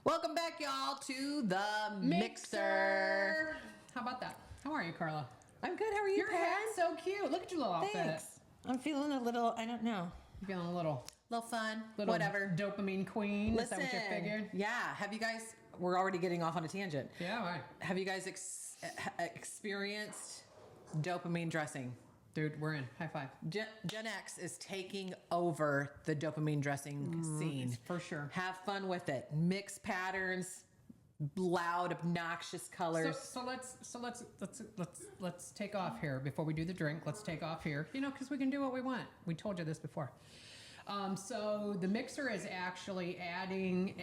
Welcome back, y'all, to the Mixer. How about that? How are you, Carla? I'm good. How are you, Your Pat? hat's so cute. Look at your little outfit. Thanks. I'm feeling a little, I don't know. You feeling a little fun. little whatever. Dopamine queen. Listen, Is that what you figured? yeah. Have you guys, we're already getting off on a tangent. Yeah, right. Have you guys experienced dopamine dressing? Dude, we're in. High five. Gen X is taking over the dopamine dressing scene. For sure. Have fun with it. Mix patterns, loud, obnoxious colors. So let's take off here before we do the drink. Let's take off here. You know, because we can do what we want. We told you this before. So the Mixer is actually adding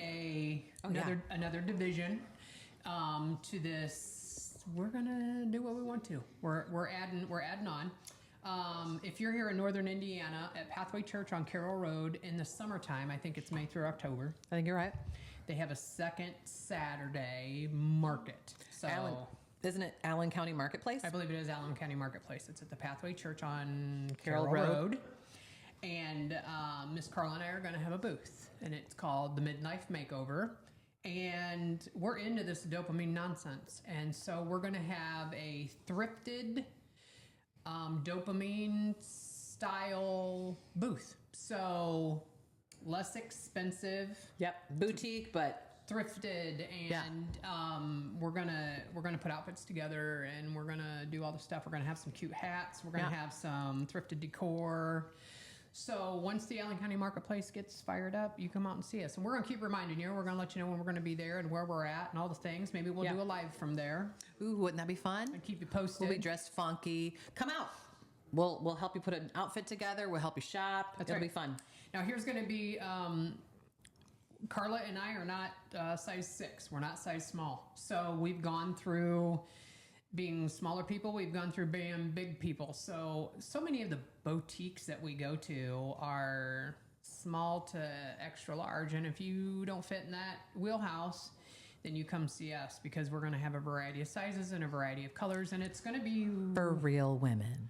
another division to this. We're gonna do what we want to. We're adding on. If you're here in Northern Indiana at Pathway Church on Carroll Road in the summertime, I think it's May through October. I think you're right. They have a second Saturday market. So isn't it Allen County Marketplace? I believe it is Allen County Marketplace. It's at the Pathway Church on Carroll Road. And Miss Carla and I are going to have a booth, and it's called the Midlife Makeover. And we're into this dopamine nonsense. And so we're going to have a thrifted dopamine style booth. So less expensive. Yep. Boutique, but thrifted, and we're gonna put outfits together, and we're gonna do all the stuff. We're gonna have some cute hats. We're gonna have some thrifted decor. So once the Allen County Marketplace gets fired up, you come out and see us. And we're gonna keep reminding you. We're gonna let you know when we're gonna be there and where we're at and all the things. Maybe we'll do a live from there. Ooh, wouldn't that be fun? And keep you posted. We'll be dressed funky. Come out. We'll help you put an outfit together. We'll help you shop. It'll be fun. Now here's gonna be Carla and I are not size 6. We're not size small. So we've gone through being smaller people. We've gone through being big people. So many of the boutiques that we go to are small to extra large. And if you don't fit in that wheelhouse, then you come see us, because we're going to have a variety of sizes and a variety of colors. And it's going to be for real women.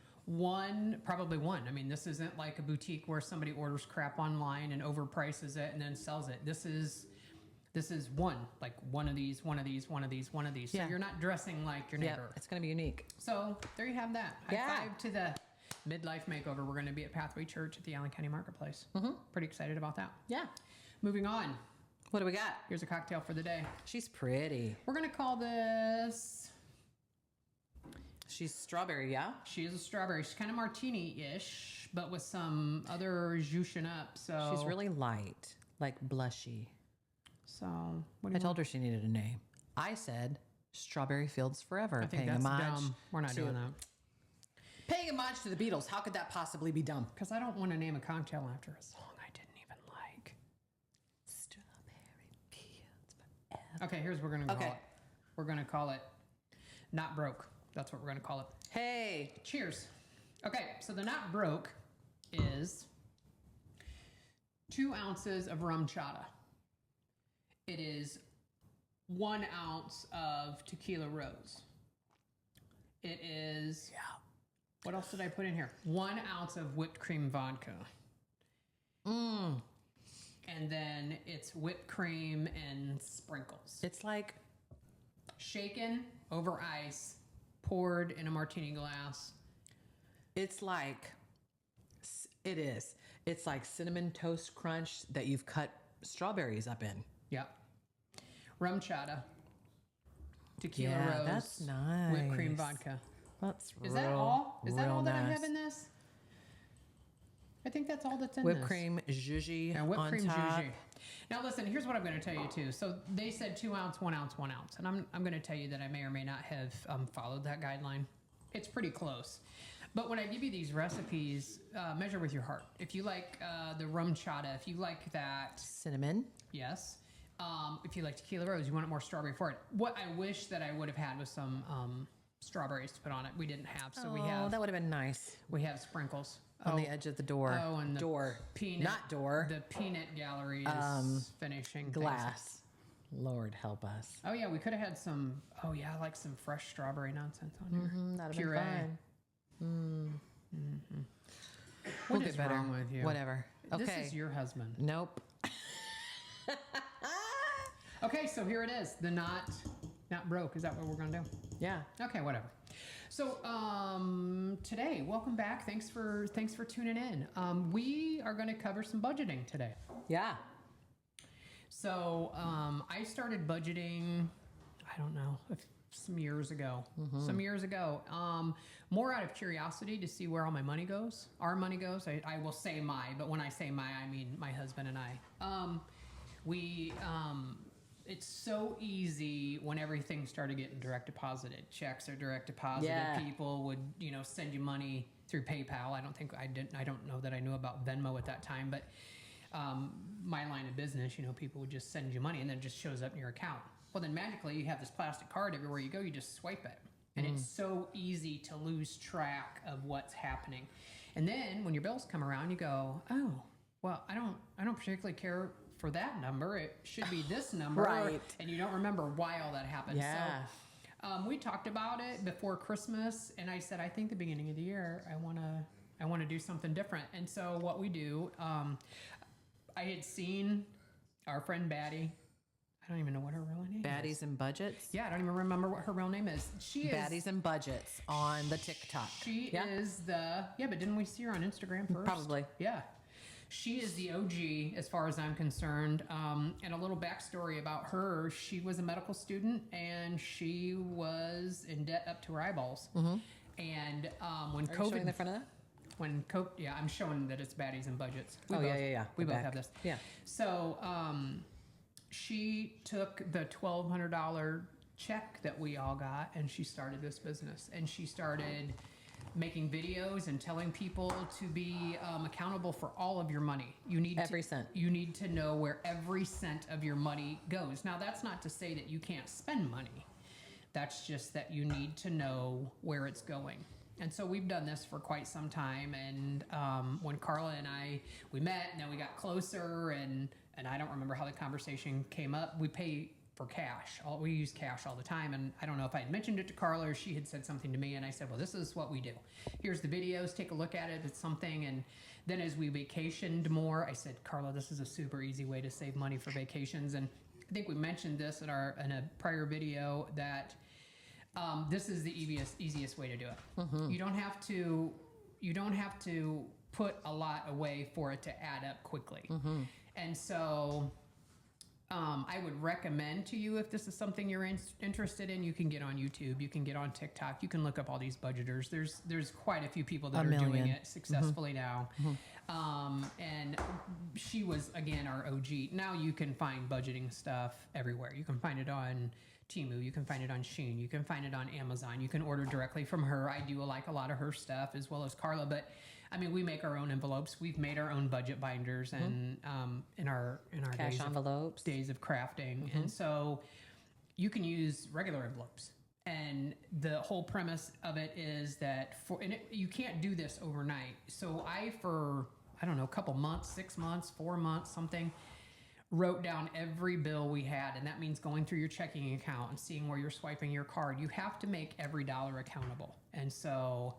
Probably one. I mean, this isn't like a boutique where somebody orders crap online and overprices it and then sells it. This is one, like one of these. Yeah. So you're not dressing like your neighbor. It's going to be unique. So there you have that. High five to the Midlife Makeover. We're going to be at Pathway Church at the Allen County Marketplace. Pretty excited about that. Yeah. Moving on. What do we got? Here's a cocktail for the day. She's pretty. We're going to call this... She's strawberry, yeah? She is a strawberry. She's kind of martini-ish, but with some other juicing up. So she's really light, like blushy. So I told her she needed a name. I said Strawberry Fields Forever. I think that's dumb. We're not doing that. Paying homage to the Beatles. How could that possibly be dumb? Because I don't want to name a cocktail after a song I didn't even like. Strawberry Fields Forever. Okay, here's what we're going to call it. We're going to call it Not Broke. That's what we're going to call it. Hey. Cheers. Okay, so the Not Broke is 2 ounces of rum chata. It is 1 ounce of tequila rose. It is... Yeah. What else did I put in here? 1 ounce of whipped cream vodka. And then it's whipped cream and sprinkles. It's like... shaken over ice, poured in a martini glass. It's like... It is. It's like Cinnamon Toast Crunch that you've cut strawberries up in. Yep. Rum chata. Tequila rose. That's nice. Whipped cream vodka. That's Is that all? Is that all that I have in this? I think that's all that's in whipped this. Cream zhuzhi Whipped on cream top. zhuzhi. Now listen, here's what I'm going to tell you too. So they said 2 ounce, 1 ounce, 1 ounce. And I'm going to tell you that I may or may not have followed that guideline. It's pretty close. But when I give you these recipes, measure with your heart. If you like the rum chata, if you like that... Cinnamon. Yes. If you like tequila rose, you want it more strawberry for it. What I wish that I would have had was some strawberries to put on it. We didn't have, so we have... that would have been nice. We have sprinkles. On the edge of the door. Oh, and the door. Peanut, Not door. The peanut gallery is finishing. Glass. Lord help us. Oh, yeah, we could have had some... Oh, yeah, like some fresh strawberry nonsense on here. That'd have been fine. What We'll is get better. wrong with you? Whatever. Okay. This is your husband. Nope. Okay, so here it is. The not broke. Is that what we're gonna do? Yeah. Okay, whatever. So today, welcome back. Thanks for tuning in. We are going to cover some budgeting today. Yeah. So I started budgeting, I don't know, some years ago. More out of curiosity to see where all my money goes. Our money goes. I will say my, but when I say my, I mean my husband and I. It's so easy when everything started getting direct deposited. Checks are direct deposited. Yeah. People would, send you money through PayPal. I don't know that I knew about Venmo at that time, but my line of business, people would just send you money and then it just shows up in your account. Well, then magically you have this plastic card everywhere you go. You just swipe it, and it's so easy to lose track of what's happening. And then when your bills come around, you go, oh, well, I don't particularly care for that number. It should be this number. Right. And you don't remember why all that happened. Yeah. So we talked about it before Christmas, and I said, I think the beginning of the year, I want to do something different. And so what we do, I had seen our friend Batty. I don't even know what her real name is. Baddies and Budgets. Yeah, I don't even remember what her real name is. She is Baddies and Budgets on the TikTok. She is but didn't we see her on Instagram first? Probably. Yeah. She is the OG as far as I'm concerned. And a little backstory about her. She was a medical student and she was in debt up to her eyeballs. Mm-hmm. And when Are COVID... you showing the front of that? When I'm showing that it's Baddies and Budgets. Yeah. We The both back. have this. Yeah. So she took the $1,200 check that we all got and she started this business. And she started making videos and telling people to be accountable for all of your money. You need every cent. You need to know where every cent of your money goes. Now, that's not to say that you can't spend money. That's just that you need to know where it's going. And so we've done this for quite some time. And when Carla and we met, and then we got closer, and I don't remember how the conversation came up. We pay for cash. We use cash all the time. And I don't know if I had mentioned it to Carla or she had said something to me. And I said, well, this is what we do. Here's the videos. Take a look at it. It's something. And then as we vacationed more, I said, Carla, this is a super easy way to save money for vacations. And I think we mentioned this in a prior video that this is the easiest way to do it. Mm-hmm. You don't have to put a lot away for it to add up quickly. Mm-hmm. And so I would recommend to you, if this is something you're interested in, you can get on YouTube, you can get on TikTok, you can look up all these budgeters. There's quite a few people that are doing it successfully now. Mm-hmm. And she was, again, our OG. Now you can find budgeting stuff everywhere. You can find it on Temu, you can find it on Shein, you can find it on Amazon, you can order directly from her. I do like a lot of her stuff as well as Carla, but I mean, we make our own envelopes. We've made our own budget binders and in our cash envelopes, days of crafting. And so you can use regular envelopes. And the whole premise of it is that you can't do this overnight. So for I don't know, a couple months, 6 months, 4 months, something, wrote down every bill we had. And that means going through your checking account and seeing where you're swiping your card. You have to make every dollar accountable. And so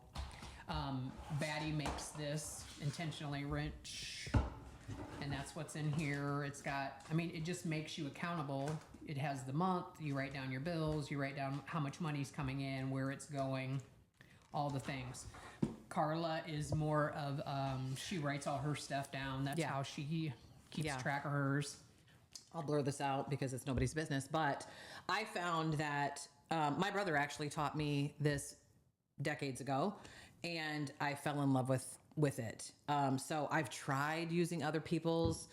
Batty makes this intentionally rich, and that's what's in here. It's got, it just makes you accountable. It has the month, you write down your bills, you write down how much money's coming in, where it's going, all the things. Carla is more of, she writes all her stuff down. That's how she keeps track of hers. I'll blur this out because it's nobody's business, but I found that my brother actually taught me this decades ago, and I fell in love with it. So I've tried using other people's,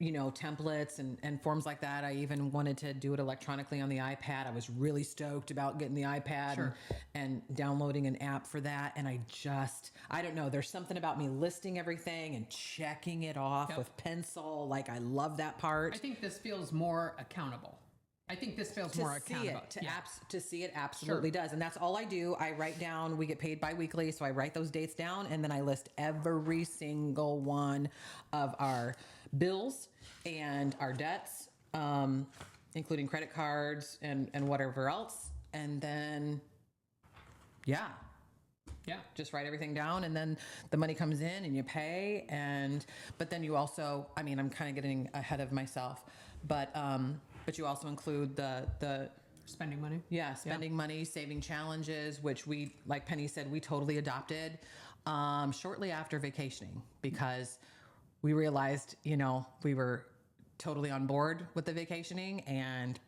templates and forms like that. I even wanted to do it electronically on the iPad. I was really stoked about getting the iPad and downloading an app for that. And I don't know, there's something about me listing everything and checking it off with pencil. Like, I love that part. I think this feels more accountable. To see it absolutely does. And that's all I do. I write down, we get paid bi-weekly, so I write those dates down, and then I list every single one of our bills and our debts, including credit cards and whatever else. And then, just write everything down, and then the money comes in and you pay. But then you also, I'm kind of getting ahead of myself, but but you also include the Spending money. spending money, saving challenges, which we, like Penny said, we totally adopted shortly after vacationing because we realized, we were totally on board with the vacationing, and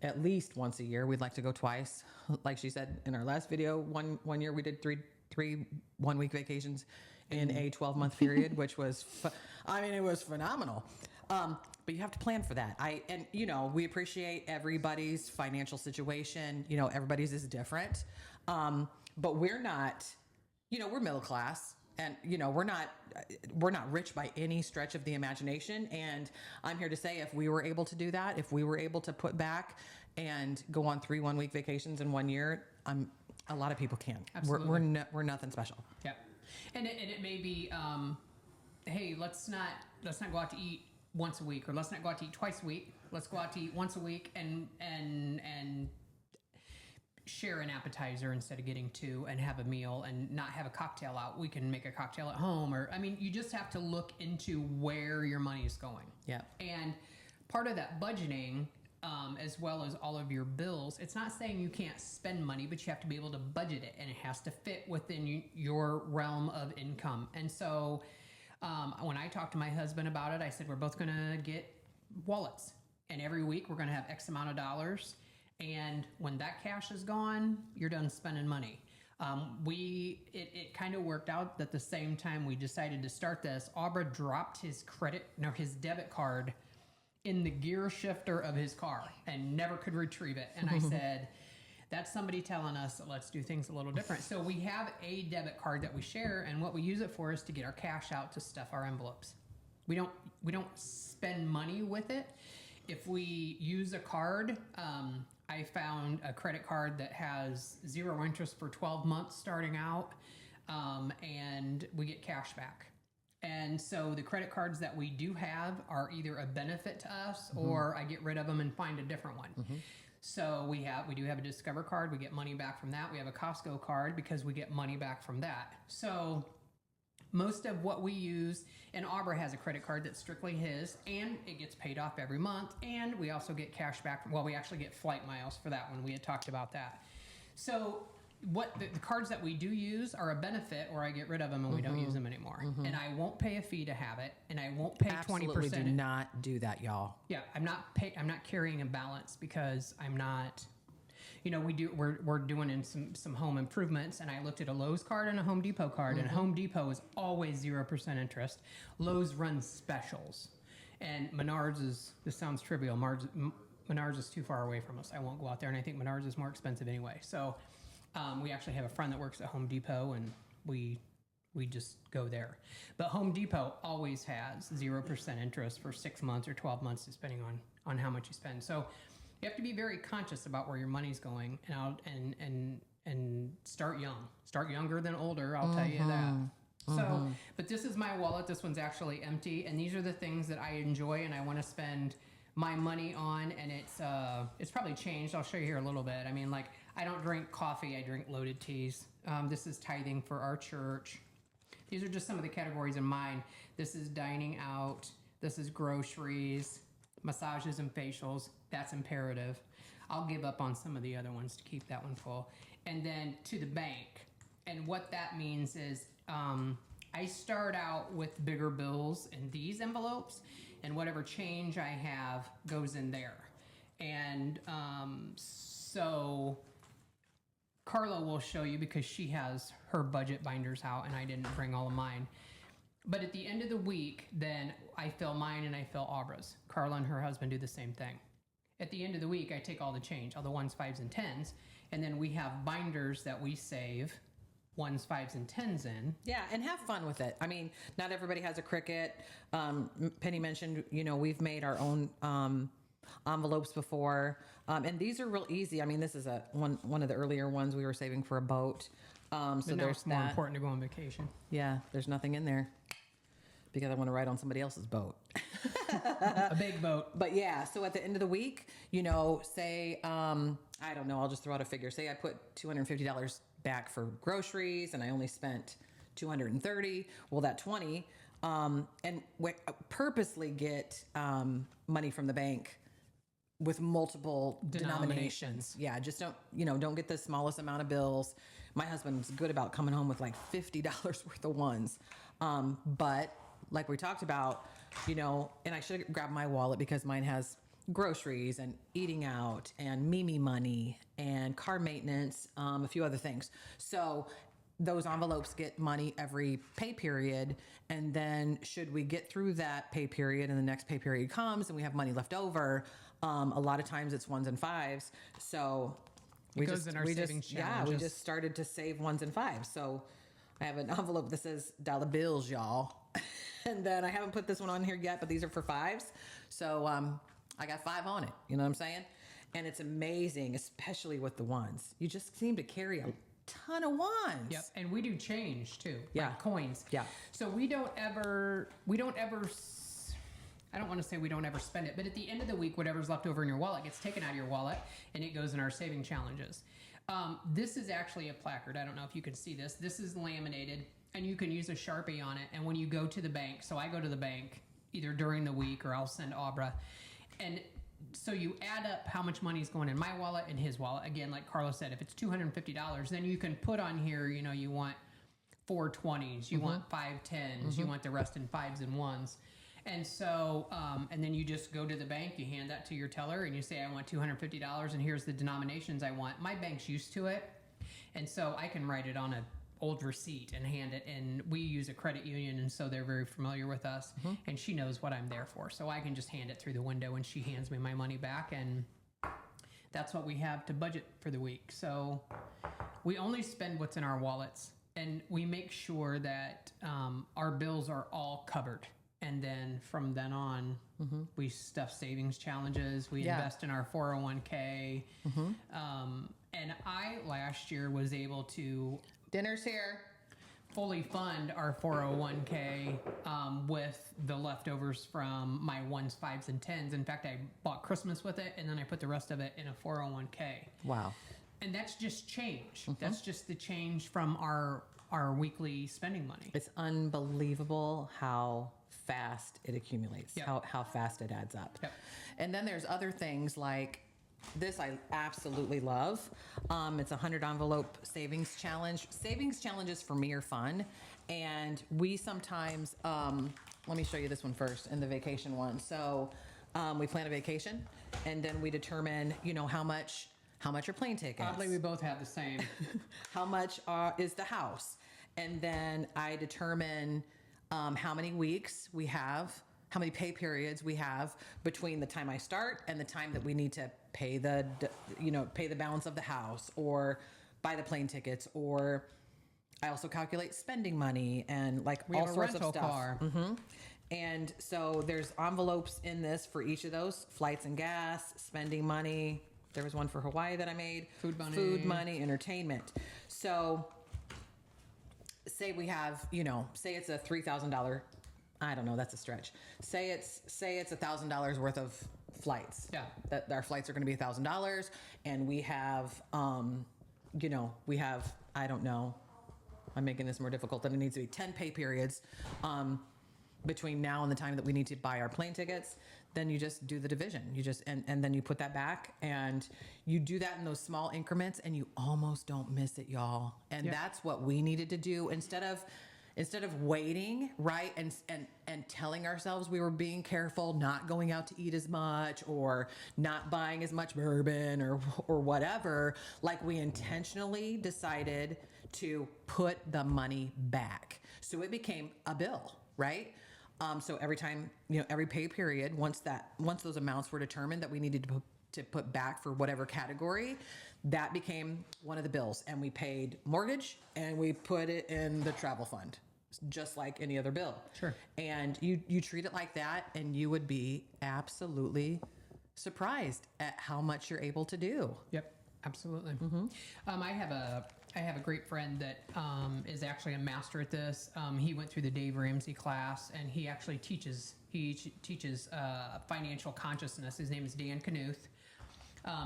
at least once a year, we'd like to go twice. Like she said in our last video, one year we did three 1 week vacations in a 12-month period, which was, it was phenomenal. But you have to plan for that. We appreciate everybody's financial situation. Everybody's is different. But we're not, we're middle class, and we're not rich by any stretch of the imagination. And I'm here to say, if we were able to do that, if we were able to put back and go on 3 1 week vacations in 1 year, a lot of people can. Absolutely. We're nothing special. Yeah. And it may be, hey, let's not go out to eat once a week, or let's not go out to eat twice a week. Let's go out to eat once a week and share an appetizer instead of getting 2, and have a meal and not have a cocktail out. We can make a cocktail at home, you just have to look into where your money is going. Yeah. And part of that budgeting, as well as all of your bills, it's not saying you can't spend money, but you have to be able to budget it, and it has to fit within your realm of income. And so when I talked to my husband about it, I said, we're both going to get wallets, and every week we're going to have X amount of dollars. And when that cash is gone, you're done spending money. It kind of worked out that the same time we decided to start this, Aubrey dropped his debit card in the gear shifter of his car and never could retrieve it. And I said, that's somebody telling us that let's do things a little different. So we have a debit card that we share, and what we use it for is to get our cash out to stuff our envelopes. We don't spend money with it. If we use a card, I found a credit card that has 0 interest for 12 months starting out, and we get cash back. And so the credit cards that we do have are either a benefit to us, or I get rid of them and find a different one. So we do have a Discover card. We get money back from that. We have a Costco card because we get money back from that. So most of what we use, and Aubrey has a credit card that's strictly his, and it gets paid off every month. And we also get cash back. We actually get flight miles for that one. We had talked about that. So what the cards that we do use are a benefit, or I get rid of them and we don't use them anymore. And I won't pay a fee to have it, and I won't pay 20%. Absolutely do not do that, y'all. Yeah, I'm not carrying a balance because I'm not. We're doing in some home improvements, and I looked at a Lowe's card and a Home Depot card, and Home Depot is always 0% interest. Lowe's runs specials, and Menards this sounds trivial. Menards is too far away from us. I won't go out there, and I think Menards is more expensive anyway. So we actually have a friend that works at Home Depot, and we just go there. But Home Depot always has 0% interest for 6 months or 12 months, depending on how much you spend. So you have to be very conscious about where your money's going, and start young. Start younger than older, I'll tell you that. So, but this is my wallet. This one's actually empty, and these are the things that I enjoy and I want to spend my money on, and it's probably changed. I'll show you here a little bit. I don't drink coffee. I drink loaded teas. This is tithing for our church. These are just some of the categories in mine. This is dining out. This is groceries, massages and facials. That's imperative. I'll give up on some of the other ones to keep that one full. And then to the bank. And what that means is I start out with bigger bills in these envelopes, and whatever change I have goes in there. And so Carla will show you, because she has her budget binders out and I didn't bring all of mine. But at the end of the week, then I fill mine and I fill Aubra's. Carla and her husband do the same thing. At the end of the week, I take all the change, all the 1s, 5s, and 10s, and then we have binders that we save 1s, 5s, and 10s in. Yeah, and have fun with it. Not everybody has a Cricut. Penny mentioned, we've made our own envelopes before, and these are real easy. This is one of the earlier ones we were saving for a boat. So there's more that. Important to go on vacation. Yeah, there's nothing in there because I want to ride on somebody else's boat. A big boat. But yeah, so at the end of the week, say, I don't know, I'll just throw out a figure. Say I put $250 back for groceries and I only spent $230. Well, that $20, and purposely get money from the bank with multiple denominations. Yeah, just don't get the smallest amount of bills. My husband's good about coming home with like $50 worth of ones. But like we talked about, and I should have grabbed my wallet because mine has groceries and eating out and Mimi money and car maintenance, a few other things. So those envelopes get money every pay period. And then should we get through that pay period and the next pay period comes and we have money left over, a lot of times it's ones and fives. So we just started to save ones and fives. So I have an envelope that says dollar bills, y'all. And then I haven't put this one on here yet, but these are for fives. So I got 5 on it. You know what I'm saying? And it's amazing, especially with the ones. You just seem to carry a ton of ones. Yep. And we do change too. Yeah. Like coins. Yeah. So I don't want to say we don't ever spend it, but at the end of the week, whatever's left over in your wallet gets taken out of your wallet and it goes in our saving challenges. This is actually a placard. I don't know if you can see this. This is laminated and you can use a Sharpie on it. And when you go to the bank, so I go to the bank either during the week or I'll send Abra. And so you add up how much money is going in my wallet and his wallet. Again, like Carlos said, if it's $250, then you can put on here, you want 4 20s, you want 5 10s, you want the rest in 5s and 1s. And so, and then you just go to the bank, you hand that to your teller and you say, I want $250 and here's the denominations I want. My bank's used to it. And so I can write it on an old receipt and hand it. And we use a credit union. And so they're very familiar with us and she knows what I'm there for. So I can just hand it through the window and she hands me my money back. And that's what we have to budget for the week. So we only spend what's in our wallets and we make sure that our bills are all covered. And then from then on, we stuff savings challenges. We invest in our 401k. And I last year was able to Dinner's here. fully fund our 401k with the leftovers from my 1s, 5s, and 10s. In fact, I bought Christmas with it, and then I put the rest of it in a 401k. Wow. And that's just change. That's just the change from our weekly spending money. It's unbelievable how fast it accumulates, how fast it adds up. Yep. And then there's other things like this I absolutely love. It's a 100 envelope savings challenge. Savings challenges for me are fun. And we sometimes, let me show you this one first and the vacation one. So we plan a vacation and then we determine, how much are plane tickets. Oddly, we both have the same. How much is the house? And then I determine how many weeks we have, how many pay periods we have between the time I start and the time that we need to pay the balance of the house or buy the plane tickets. Or I also calculate spending money and like all sorts of stuff. Car. And so there's envelopes in this for each of those: flights and gas, spending money. There was one for Hawaii that I made. Food money, entertainment. So say we have, say it's a $3,000, I don't know, that's a stretch. Say it's $1,000 worth of flights. Yeah. That our flights are going to be $1,000 and we have, I don't know, I'm making this more difficult than it needs to be, 10 pay periods between now and the time that we need to buy our plane tickets. Then you just do the division. You just, and then you put that back and you do that in those small increments and you almost don't miss it, y'all. And that's what we needed to do instead of waiting, right? And telling ourselves we were being careful, not going out to eat as much or not buying as much bourbon or whatever. Like we intentionally decided to put the money back. So it became a bill, right? So every time, every pay period, once those amounts were determined that we needed to put back for whatever category, that became one of the bills. And we paid mortgage and we put it in the travel fund, just like any other bill. Sure. And you treat it like that and you would be absolutely surprised at how much you're able to do. Yep, absolutely. I have a great friend that is actually a master at this. He went through the Dave Ramsey class, and he actually teaches financial consciousness. His name is Dan Knuth.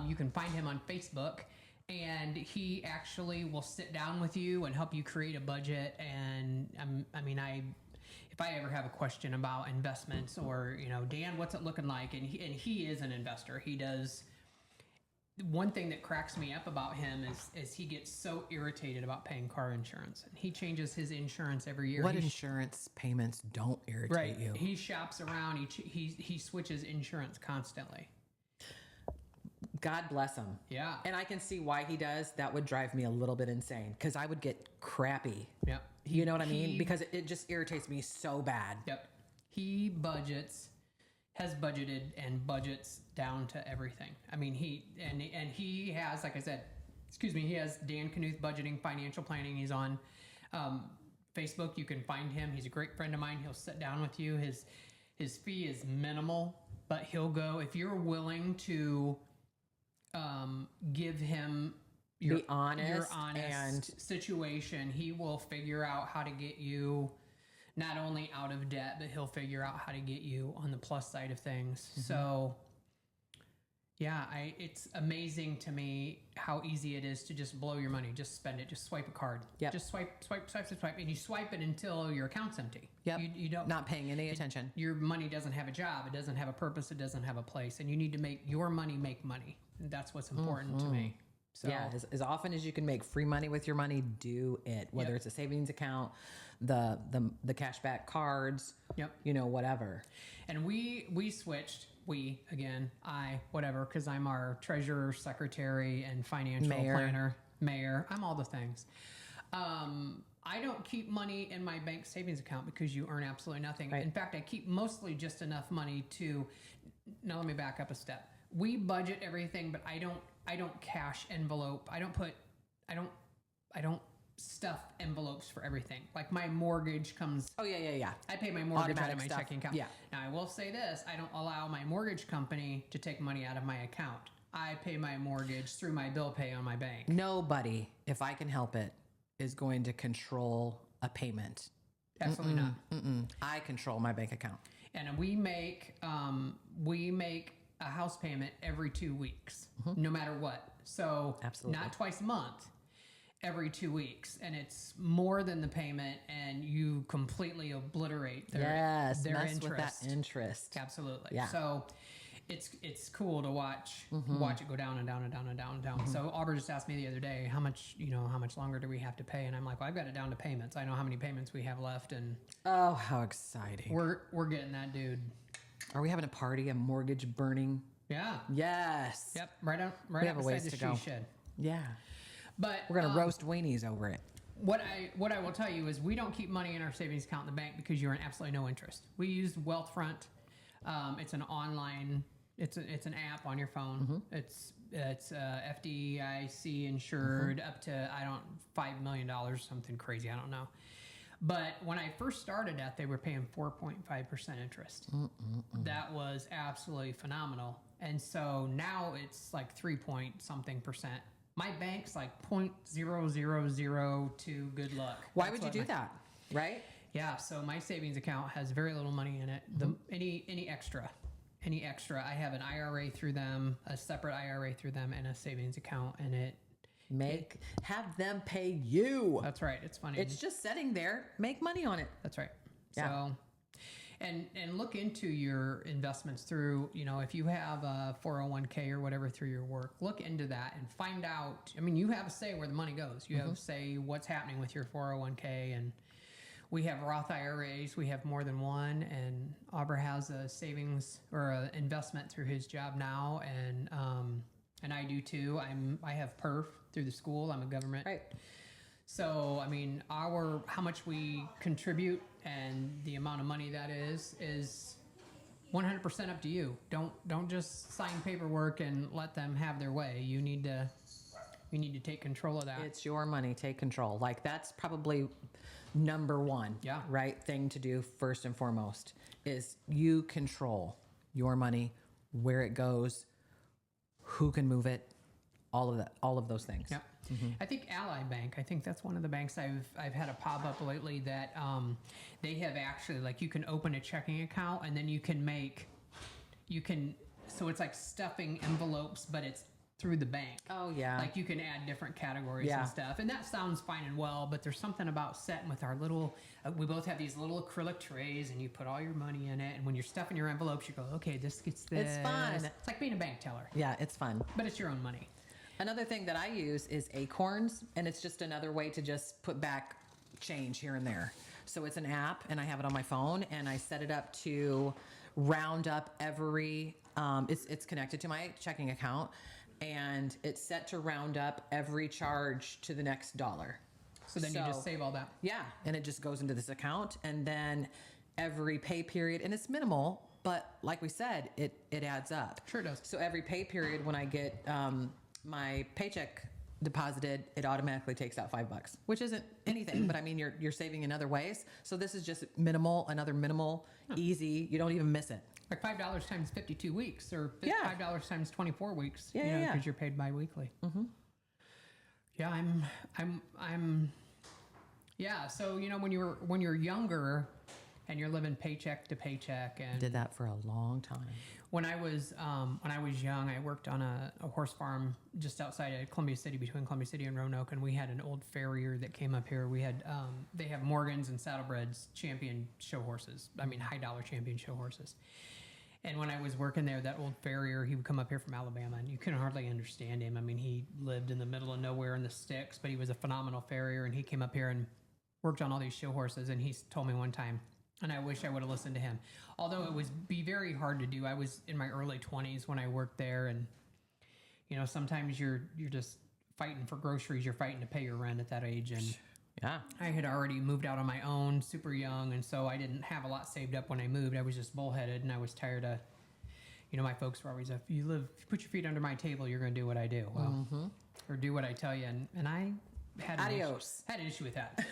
You can find him on Facebook, and he actually will sit down with you and help you create a budget. And if if I ever have a question about investments or, Dan, what's it looking like? And he is an investor. He does. One thing that cracks me up about him is he gets so irritated about paying car insurance. And he changes his insurance every year. What insurance payments don't irritate you? He shops around. He switches insurance constantly. God bless him. Yeah. And I can see why he does. That would drive me a little bit insane because I would get crappy. Yep. You know what I mean? Because it just irritates me so bad. Yep. He has budgeted and budgets down to everything. I mean, he has, like I said, he has Dan Knuth Budgeting Financial Planning. He's on Facebook. You can find him. He's a great friend of mine. He'll sit down with you. His fee is minimal, but he'll go, if you're willing to give him your honest and situation, he will figure out how to get you not only out of debt, but he'll figure out how to get you on the plus side of things. So yeah, it's amazing to me how easy it is to just blow your money, just spend it, just swipe a card. Yep. Just swipe, and you swipe it until your account's empty. Yep. You don't, not paying any attention. Your money doesn't have a job, it doesn't have a purpose, it doesn't have a place, and you need to make your money make money. And that's what's important to me. So yeah, as often as you can make free money with your money, do it. Whether it's a savings account, the cashback cards, whatever. And we switched. Because I'm our treasurer, secretary, and financial planner, mayor. I'm all the things. I don't keep money in my bank savings account because you earn absolutely nothing. Right. In fact, I keep mostly just enough money to. Now let me back up a step. We budget everything, but I don't cash envelope. I don't stuff envelopes for everything. Like my mortgage comes. Oh yeah. I pay my mortgage out of my checking account. Yeah. Now I will say this: I don't allow my mortgage company to take money out of my account. I pay my mortgage through my bill pay on my bank. Nobody, if I can help it, is going to control a payment. Absolutely not. I control my bank account, and we make a house payment every 2 weeks, no matter what. So absolutely not twice a month, every 2 weeks. And it's more than the payment, and you completely obliterate their interest. With that interest. Absolutely. Yeah. So it's cool to watch it go down and down and down and down and down. So Aubrey just asked me the other day, how much longer do we have to pay? And I'm like, well, I've got it down to payments. I know how many payments we have left, and oh, how exciting. We're getting that, dude. Are we having a party, a mortgage burning? Yeah. Yes. Yep. Right out have a ways beside to the go. she shed. Yeah. But we're gonna roast weenies over it. What I will tell you is we don't keep money in our savings account in the bank because you earn absolutely no interest. We use Wealthfront. It's an online. It's an app on your phone. It's FDIC insured up to $5 million, something crazy. I don't know. But when I first started they were paying 4.5% interest. That was absolutely phenomenal. And so now it's like 3-point-something%. My bank's like 0.0002. Good luck. Why would you do that? Right? Yeah. So my savings account has very little money in it. Any extra, I have an IRA through them, a separate IRA through them, and a savings account, and have them pay you. That's right. It's funny. It's just sitting there. Make money on it. That's right. Yeah. So, and look into your investments through, if you have a 401k or whatever through your work, look into that and find out. I mean, you have a say where the money goes. You have a say what's happening with your 401k, and we have Roth IRAs. We have more than one, and Aubrey has a savings or an investment through his job now, and I do too. I have PERF through the school. I'm a government. Right. So, I mean, how much we contribute and the amount of money that is 100% up to you. Don't just sign paperwork and let them have their way. You need to take control of that. It's your money. Take control. Like that's probably number one. Yeah. Right thing to do first and foremost is you control your money, where it goes, who can move it, all of those things. Yep. I think Ally Bank, I think that's one of the banks I've had a pop up lately that they have actually, like, you can open a checking account and then so it's like stuffing envelopes, but through the bank. Oh yeah. Like you can add different categories Yeah. and stuff, and that sounds fine and well. But there's something about setting with our little. We both have these little acrylic trays, and you put all your money in it. And when you're stuffing your envelopes, you go, okay, this gets this. It's fun. It's like being a bank teller, Yeah, it's fun. but it's your own money. Another thing that I use is Acorns, and it's just another way to just put back change here and there. So it's an app, and I have it on my phone, and I set it up to round up every. It's connected to my checking account, and it's set to round up every charge to the next dollar. So then you just save all that. Yeah, and it just goes into this account, and then every pay period, and it's minimal, but like we said, it adds up. Sure does. So every pay period, when I get my paycheck deposited, it automatically takes out $5, which isn't anything, but I mean, you're saving in other ways. So this is just another minimal, easy. You don't even miss it. Like $5 times 52 weeks, or Yeah. $5 times 24 weeks. Yeah, you know, yeah. because you're paid biweekly. Mm-hmm. Yeah, I'm. Yeah, so you know when you're younger, and you're living paycheck to paycheck, and Did that for a long time. when I was young, I worked on a horse farm just outside of Columbia City, between Columbia City and Roanoke, and we had an old farrier that came up here. We had they have Morgans and Saddlebreds champion show horses. I mean, high dollar champion show horses. And when I was working there, that old farrier, he would come up here from Alabama, and you couldn't hardly understand him. I mean, he lived in the middle of nowhere in the sticks, but he was a phenomenal farrier, and he came up here and worked on all these show horses. And he told me one time, and I wish I would have listened to him, although it was be very hard to do. I was in my early 20s when I worked there, and you know, sometimes you're just fighting for groceries. You're fighting to pay your rent at that age, and Yeah. I had already moved out on my own, super young, and so I didn't have a lot saved up when I moved. I was just bullheaded, and I was tired of, you know, my folks were always, if you put your feet under my table, you're going to do what I do. Well, or do what I tell you, and I had Adios. had an issue with that.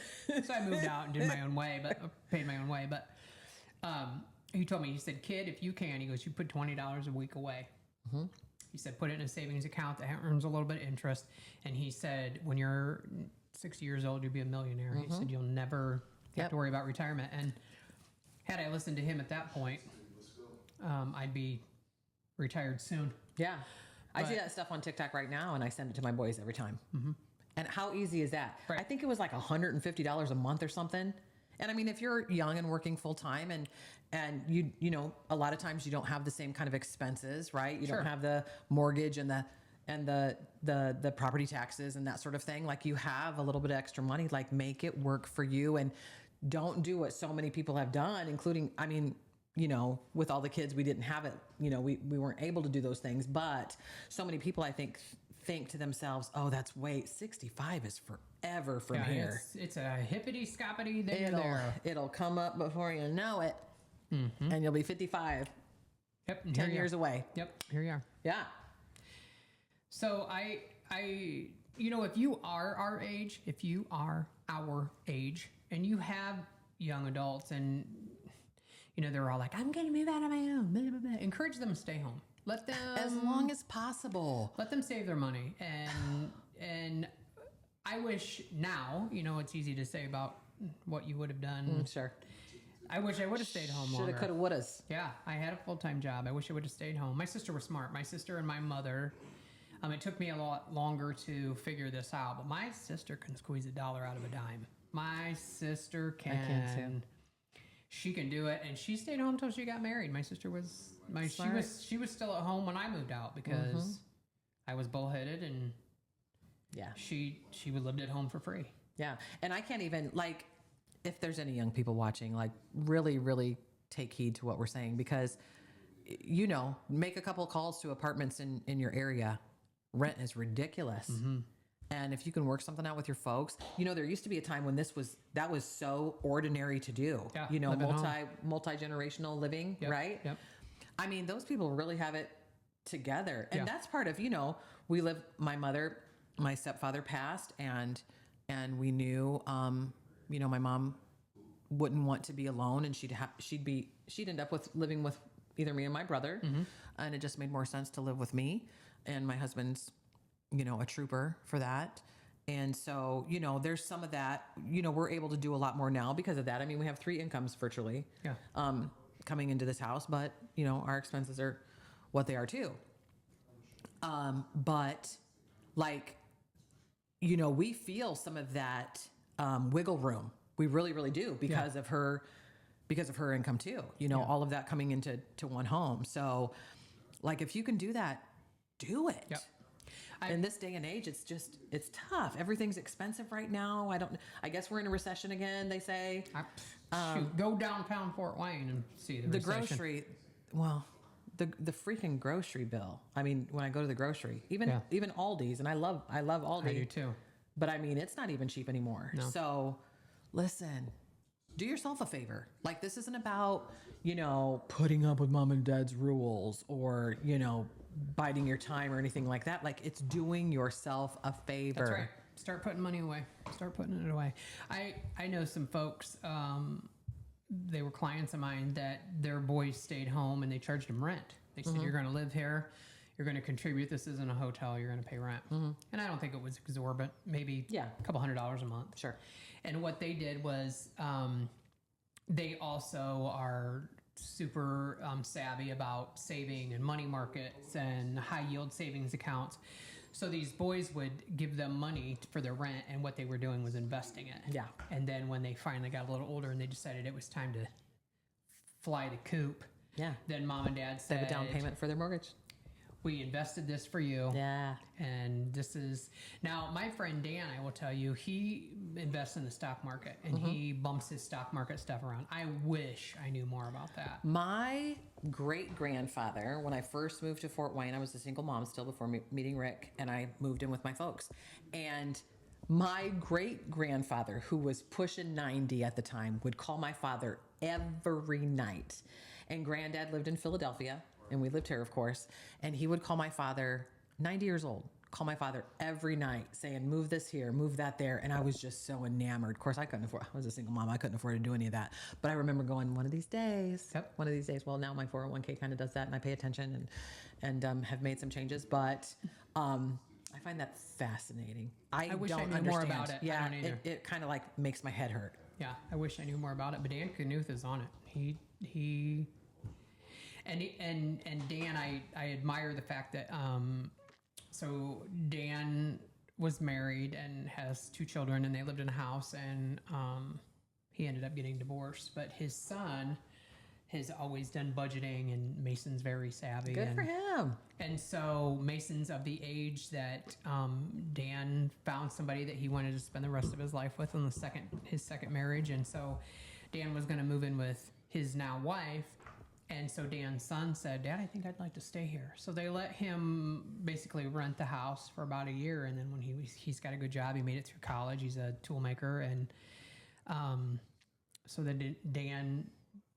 So I moved out and did my own way, but paid my own way. But he told me, he said, kid, if you can, he goes, you put $20 a week away. He said, put it in a savings account that earns a little bit of interest. And he said, when you're 60 years old, you'll be a millionaire. He said, you'll never have to worry about retirement. And had I listened to him at that point, I'd be retired soon. Yeah. I see that stuff on TikTok right now, and I send it to my boys every time. And how easy is that? Right. I think it was like $150 a month or something. And I mean, if you're young and working full time, and you know, a lot of times you don't have the same kind of expenses, right? You Sure. don't have the mortgage and the property taxes and that sort of thing. Like, you have a little bit of extra money. Like, make it work for you, and don't do what so many people have done, including, I mean, you know, with all the kids, we didn't have it. You know, we weren't able to do those things. But so many people, I think to themselves, oh, that's 65 is forever from here. It's a hippity scoppity there. It'll come up before you know it, and you'll be 55, Yep. and 10 here you years are. away. Yep. Here you are. Yeah. So I, you know, if you are our age, and you have young adults, and you know, they're all like, I'm going to move out on my own, blah, blah, blah. Encourage them to stay home. Let them, As long as possible. let them save their money. And I wish now, you know, it's easy to say about what you would have done. Sure. I wish I would have stayed home Shoulda, longer. coulda, wouldas. Yeah, I had a full-time job. I wish I would have stayed home. My sister was smart. My sister and my mother, it took me a lot longer to figure this out, but my sister can squeeze a dollar out of a dime. My sister can. can too. She can do it, and she stayed home until she got married. My sister was Smart. she was still at home when I moved out because I was bullheaded, and Yeah. she lived at home for free. Yeah. And I can't even, like, if there's any young people watching, like, really, really take heed to what we're saying, because, you know, make a couple calls to apartments in your area. Rent is ridiculous. And if you can work something out with your folks, you know, there used to be a time when that was so ordinary to do. Yeah, you know, live at home. multi-generational living, Yep, right? Yep. I mean, those people really have it together. And Yeah. that's part of, you know, my stepfather passed, and we knew, you know, my mom wouldn't want to be alone, and she'd end up living with either me and my brother. And it just made more sense to live with me, and my husband's, you know, a trooper for that. And so, you know, there's some of that, you know, we're able to do a lot more now because of that. I mean, we have 3 incomes virtually. Yeah. Coming into this house, but you know, our expenses are what they are too. But like, we feel some of that wiggle room. We really, really do because of her income too. All of that coming into one home. So, like, if you can do that, do it. Yep. In this day and age, it's tough. Everything's expensive right now. I guess we're in a recession again, they say. Go downtown Fort Wayne and see the recession. The freaking grocery bill. I mean, when I go to the grocery, even Aldi's, and I love Aldi. I do too. But I mean, it's not even cheap anymore. No. So listen, do yourself a favor. Like, this isn't about, putting up with mom and dad's rules or, biding your time or anything like that. Like, it's doing yourself a favor. That's right. Start putting money away. Start putting it away. I know some folks, they were clients of mine that their boys stayed home and they charged them rent. They said, you're going to live here. You're going to contribute. This isn't a hotel. You're going to pay rent. And I don't think it was exorbitant, maybe a couple $100 a month. Sure. And what they did was they also are super savvy about saving and money markets and high yield savings accounts. So these boys would give them money for their rent, and what they were doing was investing it. Yeah. And then when they finally got a little older and they decided it was time to fly the coop, then mom and dad said, They have a down payment for their mortgage. We invested this for you. Yeah. And this is now my friend Dan, I will tell you, he invests in the stock market and he bumps his stock market stuff around. I wish I knew more about that. My great grandfather, when I first moved to Fort Wayne, I was a single mom still before meeting Rick, and I moved in with my folks. And my great grandfather, who was pushing 90 at the time, would call my father every night. And granddad lived in Philadelphia. And we lived here, of course. And he would call my father, 90 years old, call my father every night saying, move this here, move that there. And I was just so enamored. Of course, I was a single mom. I couldn't afford to do any of that. But I remember going, one of these days. Well, now my 401k kind of does that, and I pay attention and have made some changes. But I find that fascinating. I wish don't I knew understand. more about it. Yeah, I don't either. It kind of like makes my head hurt. Yeah, I wish I knew more about it. But Dan Knuth is on it. And Dan, I admire the fact that so Dan was married and has 2 children, and they lived in a house, and he ended up getting divorced. But his son has always done budgeting, and Mason's very savvy. Good for him. And so Mason's of the age that Dan found somebody that he wanted to spend the rest of his life with in his second marriage, and so Dan was going to move in with his now wife. And so Dan's son said, Dad, I think I'd like to stay here. So they let him basically rent the house for about a year. And then when he's got a good job, he made it through college. He's a tool maker. And so then Dan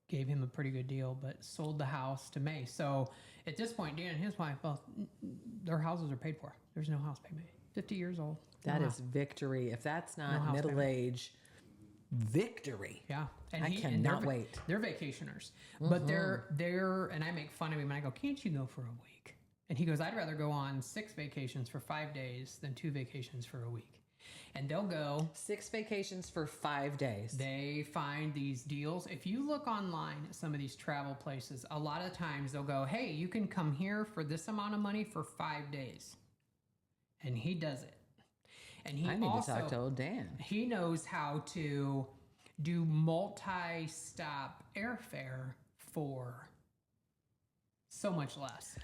gave him a pretty good deal, but sold the house to May. So at this point, Dan and his wife, both, their houses are paid for. There's no house payment. 50 years old. That is victory. If that's not middle age, victory. Yeah. And I cannot wait. They're vacationers, but they're, and I make fun of him and I go, can't you go for a week? And he goes, I'd rather go on 6 vacations for 5 days than 2 vacations for a week. And they'll go 6 vacations for 5 days. They find these deals. If you look online at some of these travel places, a lot of times they'll go, hey, you can come here for this amount of money for 5 days. And he does it. And he I need to talk to old Dan. He knows how to do multi-stop airfare for so much less.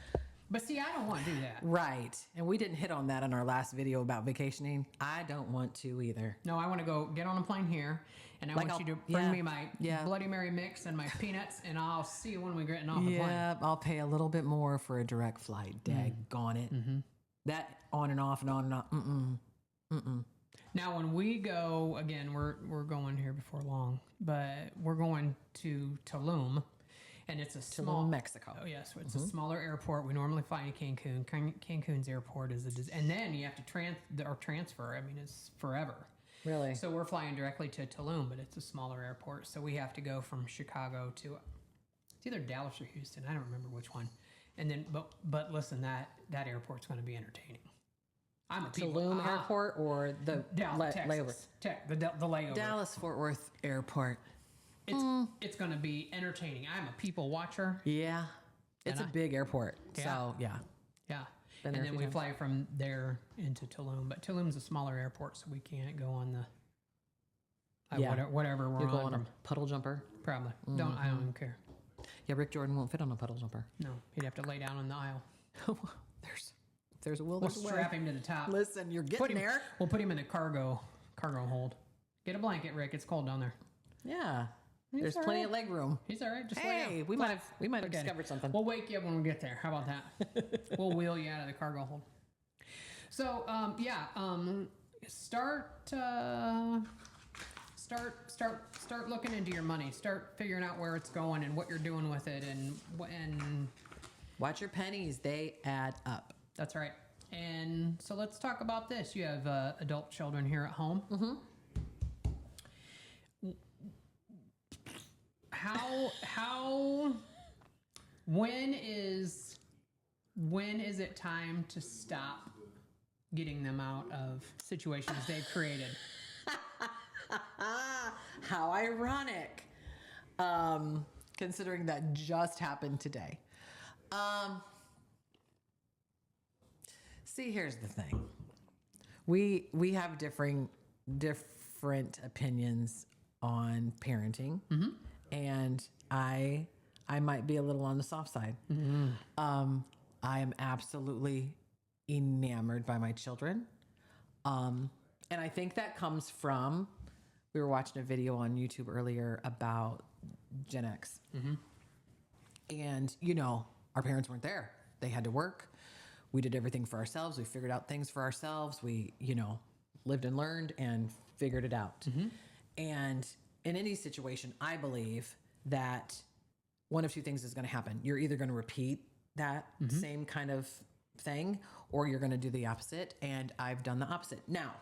But see, I don't want to do that. Right. And we didn't hit on that in our last video about vacationing. I don't want to either. No, I want to go get on a plane here, and I want you to bring me my Bloody Mary mix and my peanuts, and I'll see you when we're getting off the plane. Yeah, I'll pay a little bit more for a direct flight. Daggone it. That on and off and on and on. Now, when we go, again, we're going here before long, but we're going to Tulum, and it's a small Mexico. Oh yes, it's a smaller airport. We normally fly to Cancun. Cancun's airport is and then you have to transfer. I mean, it's forever. Really? So we're flying directly to Tulum, but it's a smaller airport. So we have to go from Chicago to it's either Dallas or Houston. I don't remember which one. And then, but listen, that airport's going to be entertaining. I'm a Tulum Airport or the layover? The layover. Dallas Fort Worth Airport. It's going to be entertaining. I'm a people watcher. Yeah. It's a big airport. So, yeah. Yeah. Been there and a then few we times. fly from there into Tulum. But Tulum's a smaller airport, so we can't go on the whatever we're You go on. on a puddle jumper. Probably don't. I don't even care. Yeah, Rick Jordan won't fit on a puddle jumper. No, he'd have to lay down on the aisle. There's a will. We'll There's a way. strap him to the top. Listen, you're Put getting him there. We'll put him in the cargo hold. Get a blanket, Rick. It's cold down there. Yeah, there's all plenty right. of leg room. He's all right. Just lay Hey, down. we might have Okay. discovered something. We'll wake you up when we get there. How about that? We'll wheel you out of the cargo hold. So start looking into your money. Start figuring out where it's going and what you're doing with it, and Watch your pennies; they add up. that's right. And so let's talk about this. You have adult children here at home. Mm-hmm. When is it time to stop getting them out of situations they've created? How ironic, considering that just happened today. See, here's the thing. We have different opinions on parenting, and I might be a little on the soft side. I am absolutely enamored by my children, and I think that comes from. We were watching a video on YouTube earlier about Gen X, and our parents weren't there. They had to work. We did everything for ourselves. We figured out things for ourselves. We, lived and learned and figured it out. And in any situation, I believe that one of two things is going to happen. You're either going to repeat that same kind of thing, or you're going to do the opposite. And I've done the opposite. Now,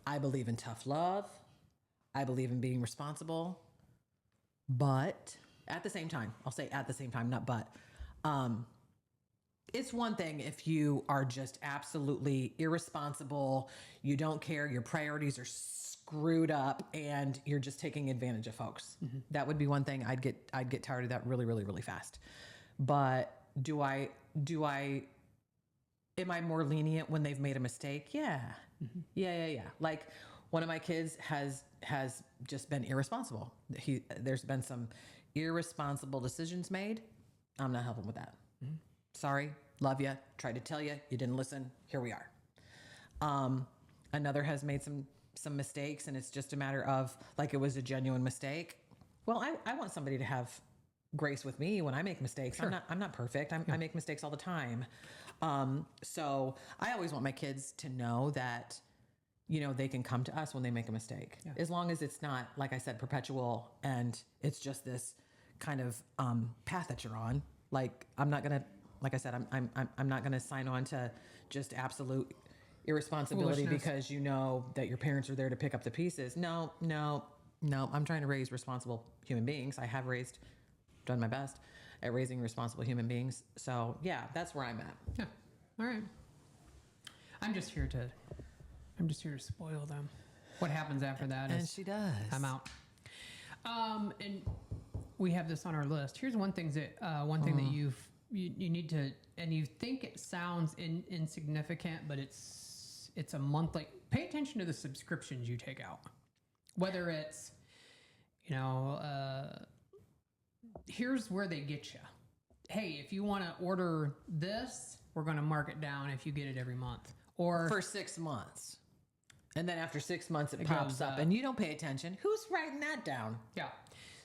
I believe in tough love. I believe in being responsible. But at the same time, I'll say at the same time, not but. It's one thing if you are just absolutely irresponsible, you don't care, your priorities are screwed up, and you're just taking advantage of folks. That would be one thing. I'd get tired of that really, really, really fast. But am I more lenient when they've made a mistake? Yeah. Yeah. Like one of my kids has just been irresponsible. There's been some irresponsible decisions made. I'm not helping with that. Sorry, love you. Tried to tell you, you didn't listen. Here we are. Another has made some mistakes, and it's just a matter of like it was a genuine mistake. Well, I want somebody to have grace with me when I make mistakes. Sure. I'm not perfect. I make mistakes all the time. So I always want my kids to know that they can come to us when they make a mistake, as long as it's not, like I said, perpetual and it's just this kind of path that you're on. Like I'm not gonna. Like I said, I'm not going to sign on to just absolute irresponsibility because you know that your parents are there to pick up the pieces. No. I'm trying to raise responsible human beings. I have done my best at raising responsible human beings. So yeah, that's where I'm at. Yeah. All right. I'm just here to spoil them. What happens after that And is she does. I'm out. And we have this on our list. Here's one thing that you need to, and you think it sounds insignificant, but it's a monthly. Pay attention to the subscriptions you take out. Whether it's, here's where they get you. Hey, if you want to order this, we're going to mark it down if you get it every month. Or for 6 months. And then after 6 months, it goes pops up and you don't pay attention. Who's writing that down? Yeah.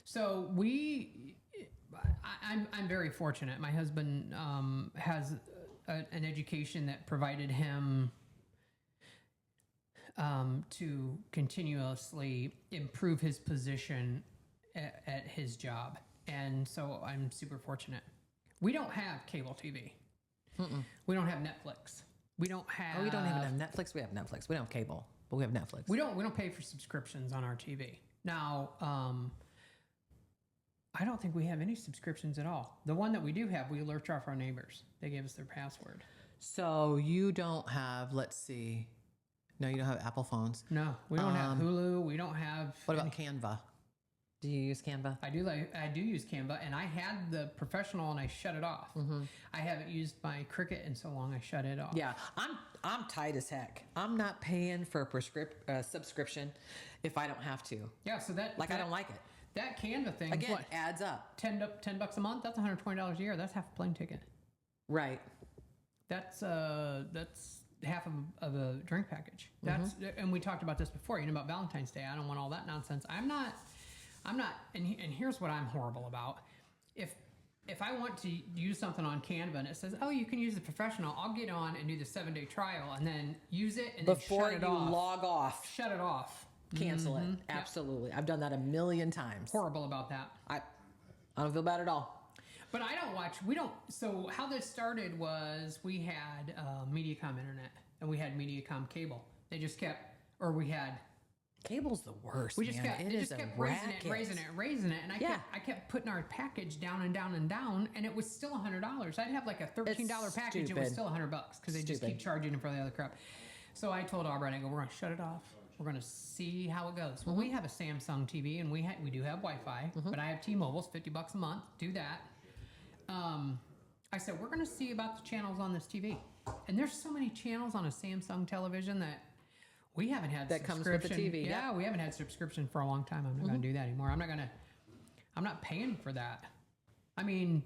So I'm very fortunate. My husband has an education that provided him to continuously improve his position at his job. And so I'm super fortunate. We don't have cable TV. We don't have Netflix. We don't have. Oh, we don't even have Netflix. We have Netflix. We don't have cable, but we have Netflix. We don't pay for subscriptions on our TV. Now, I don't think we have any subscriptions at all. The one that we do have, we alert off our neighbors. They gave us their password. So you don't have, let's see. No, you don't have Apple phones. No, we don't have Hulu. We don't have. What about Canva? Do you use Canva? I do use Canva, and I had the professional and I shut it off. I haven't used my Cricut in so long I shut it off. Yeah, I'm tight as heck. I'm not paying for a subscription if I don't have to. Yeah, so I don't like it. That Canva thing Again, what, adds up. $10 a month. That's $120 a year. That's half a plane ticket. Right. That's half of a drink package. That's and we talked about this before. About Valentine's Day. I don't want all that nonsense. I'm not. And here's what I'm horrible about. If I want to use something on Canva and it says, "Oh, you can use the professional," I'll get on and do the 7-day trial and then use it and before then shut it off. Log off. Shut it off. Cancel it. Absolutely. I've done that a million times. Horrible about that. I don't feel bad at all. But I don't watch. We don't. So how this started was we had Mediacom internet and we had Mediacom cable. They just kept, or we had. Cable's the worst. We just man. kept, it is kept a racket. raising it, and I kept putting our package down and down and down, and it was still $100. I'd have like a $13 package, stupid. it was still $100 because they just keep charging them for the other crap. So I told Aubrey, I go, we're gonna shut it off. We're gonna see how it goes. Well, we have a Samsung TV, and we do have Wi-Fi, but I have T-Mobile's $50 a month. Do that. I said we're gonna see about the channels on this TV, and there's so many channels on a Samsung television that. We haven't had that comes with the TV. Yeah, we haven't had subscription for a long time. I'm not going to do that anymore. I'm not paying for that. I mean,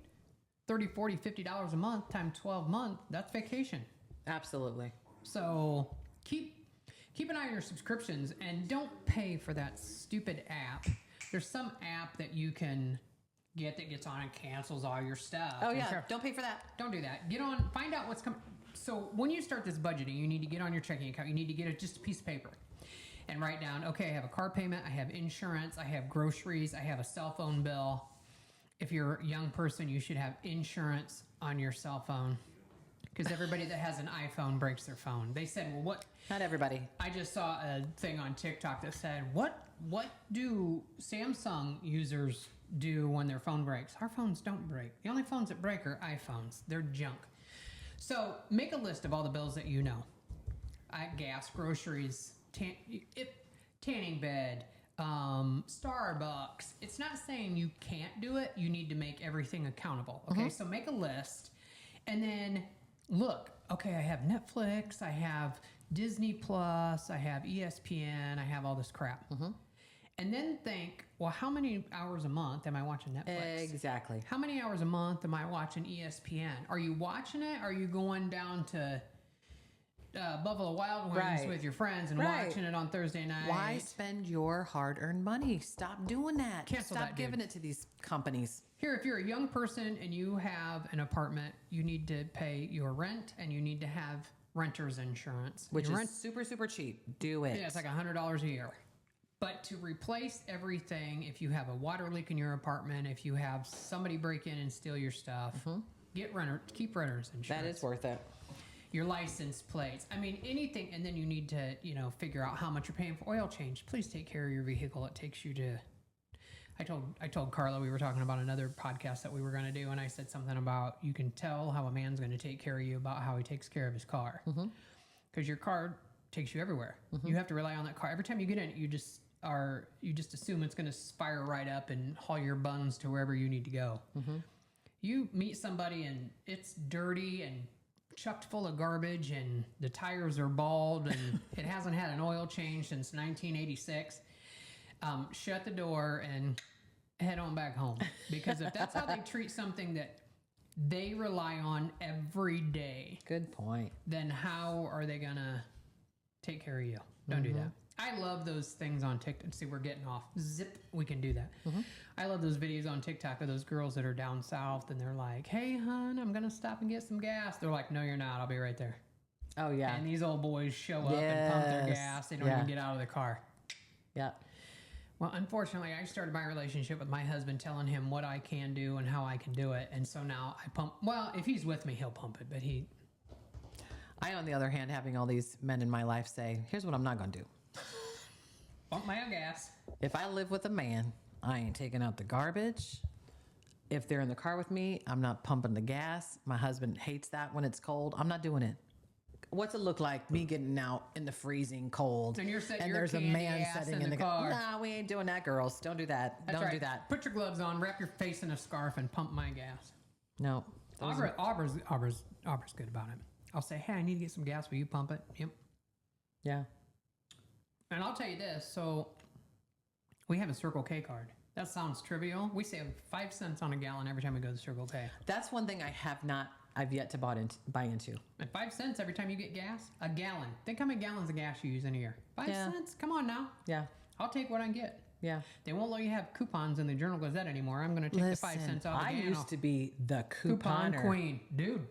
$30, $40, $50 a month times 12 months, that's vacation. Absolutely. So keep an eye on your subscriptions and don't pay for that stupid app. There's some app that you can get that gets on and cancels all your stuff. Oh, yeah. Don't pay for that. Don't do that. Get on, find out what's coming. So when you start this budgeting, you need to get on your checking account. You need to get just a piece of paper and write down, okay, I have a car payment, I have insurance, I have groceries, I have a cell phone bill. If you're a young person, you should have insurance on your cell phone because everybody that has an iPhone breaks their phone. They said, well, what? Not everybody. I just saw a thing on TikTok that said, what do Samsung users do when their phone breaks? Our phones don't break. The only phones that break are iPhones. They're junk. So make a list of all the bills that you know. Gas, groceries, tanning bed, Starbucks. It's not saying you can't do it. You need to make everything accountable. Okay, so make a list and then look. Okay, I have Netflix, I have Disney Plus, I have ESPN, I have all this crap. And then think, well, how many hours a month am I watching Netflix? Exactly. How many hours a month am I watching ESPN? Are you watching it? Are you going down to Buffalo Wild Wings with your friends and watching it on Thursday night? Why spend your hard-earned money? Stop doing that. Cancel Stop that, giving it to these companies. Here, if you're a young person and you have an apartment, you need to pay your rent and you need to have renter's insurance. Which is super, super cheap. Do it. Yeah, it's like $100 a year. But to replace everything, if you have a water leak in your apartment, if you have somebody break in and steal your stuff, keep renter's insurance. That is worth it. Your license plates. I mean, anything. And then you need to, figure out how much you're paying for oil change. Please take care of your vehicle. It takes you to. I told Carla we were talking about another podcast that we were going to do, and I said something about you can tell how a man's going to take care of you about how he takes care of his car, because your car takes you everywhere. You have to rely on that car every time you get in it. You just assume it's going to spiral right up and haul your buns to wherever you need to go. You meet somebody and it's dirty and chucked full of garbage and the tires are bald and it hasn't had an oil change since 1986. Shut the door and head on back home, because if that's how they treat something that they rely on every day, good point, then how are they going to take care of you? Don't do that. I love those things on TikTok. See, we're getting off. Zip, we can do that. I love those videos on TikTok of those girls that are down south and they're like, hey, hon, I'm going to stop and get some gas. They're like, no, you're not. I'll be right there. Oh, yeah. And these old boys show up and pump their gas. They don't even get out of the car. Yeah. Well, unfortunately, I started my relationship with my husband telling him what I can do and how I can do it. And so now I pump. Well, if he's with me, he'll pump it. But I, on the other hand, having all these men in my life say, here's what I'm not going to do. Pump my own gas. If I live with a man, I ain't taking out the garbage. If they're in the car with me, I'm not pumping the gas. My husband hates that when it's cold. I'm not doing it. what's it look like? Me getting out in the freezing cold, And you're sitting and your there's a candy man ass sitting in in the the car. Nah, we ain't doing that, girls. Don't do that. That's Don't right. do that. Put your gloves on, wrap your face in a scarf, and pump my gas. No. Aubrey's good about it. I'll say, hey, I need to get some gas. Will you pump it? Yep. Yeah. And I'll tell you this. So we have a Circle K card. That sounds trivial. We save 5 cents on a gallon every time we go to Circle K. That's one thing I've yet to buy into. And 5 cents every time you get gas? A gallon. Think how many gallons of gas you use in a year. 5 Yeah. cents? Come on now. Yeah. I'll take what I can get. Yeah. They won't let you have coupons in the Journal Gazette anymore. I'm going to take the 5 cents off. I used to be the couponer. queen. Dude.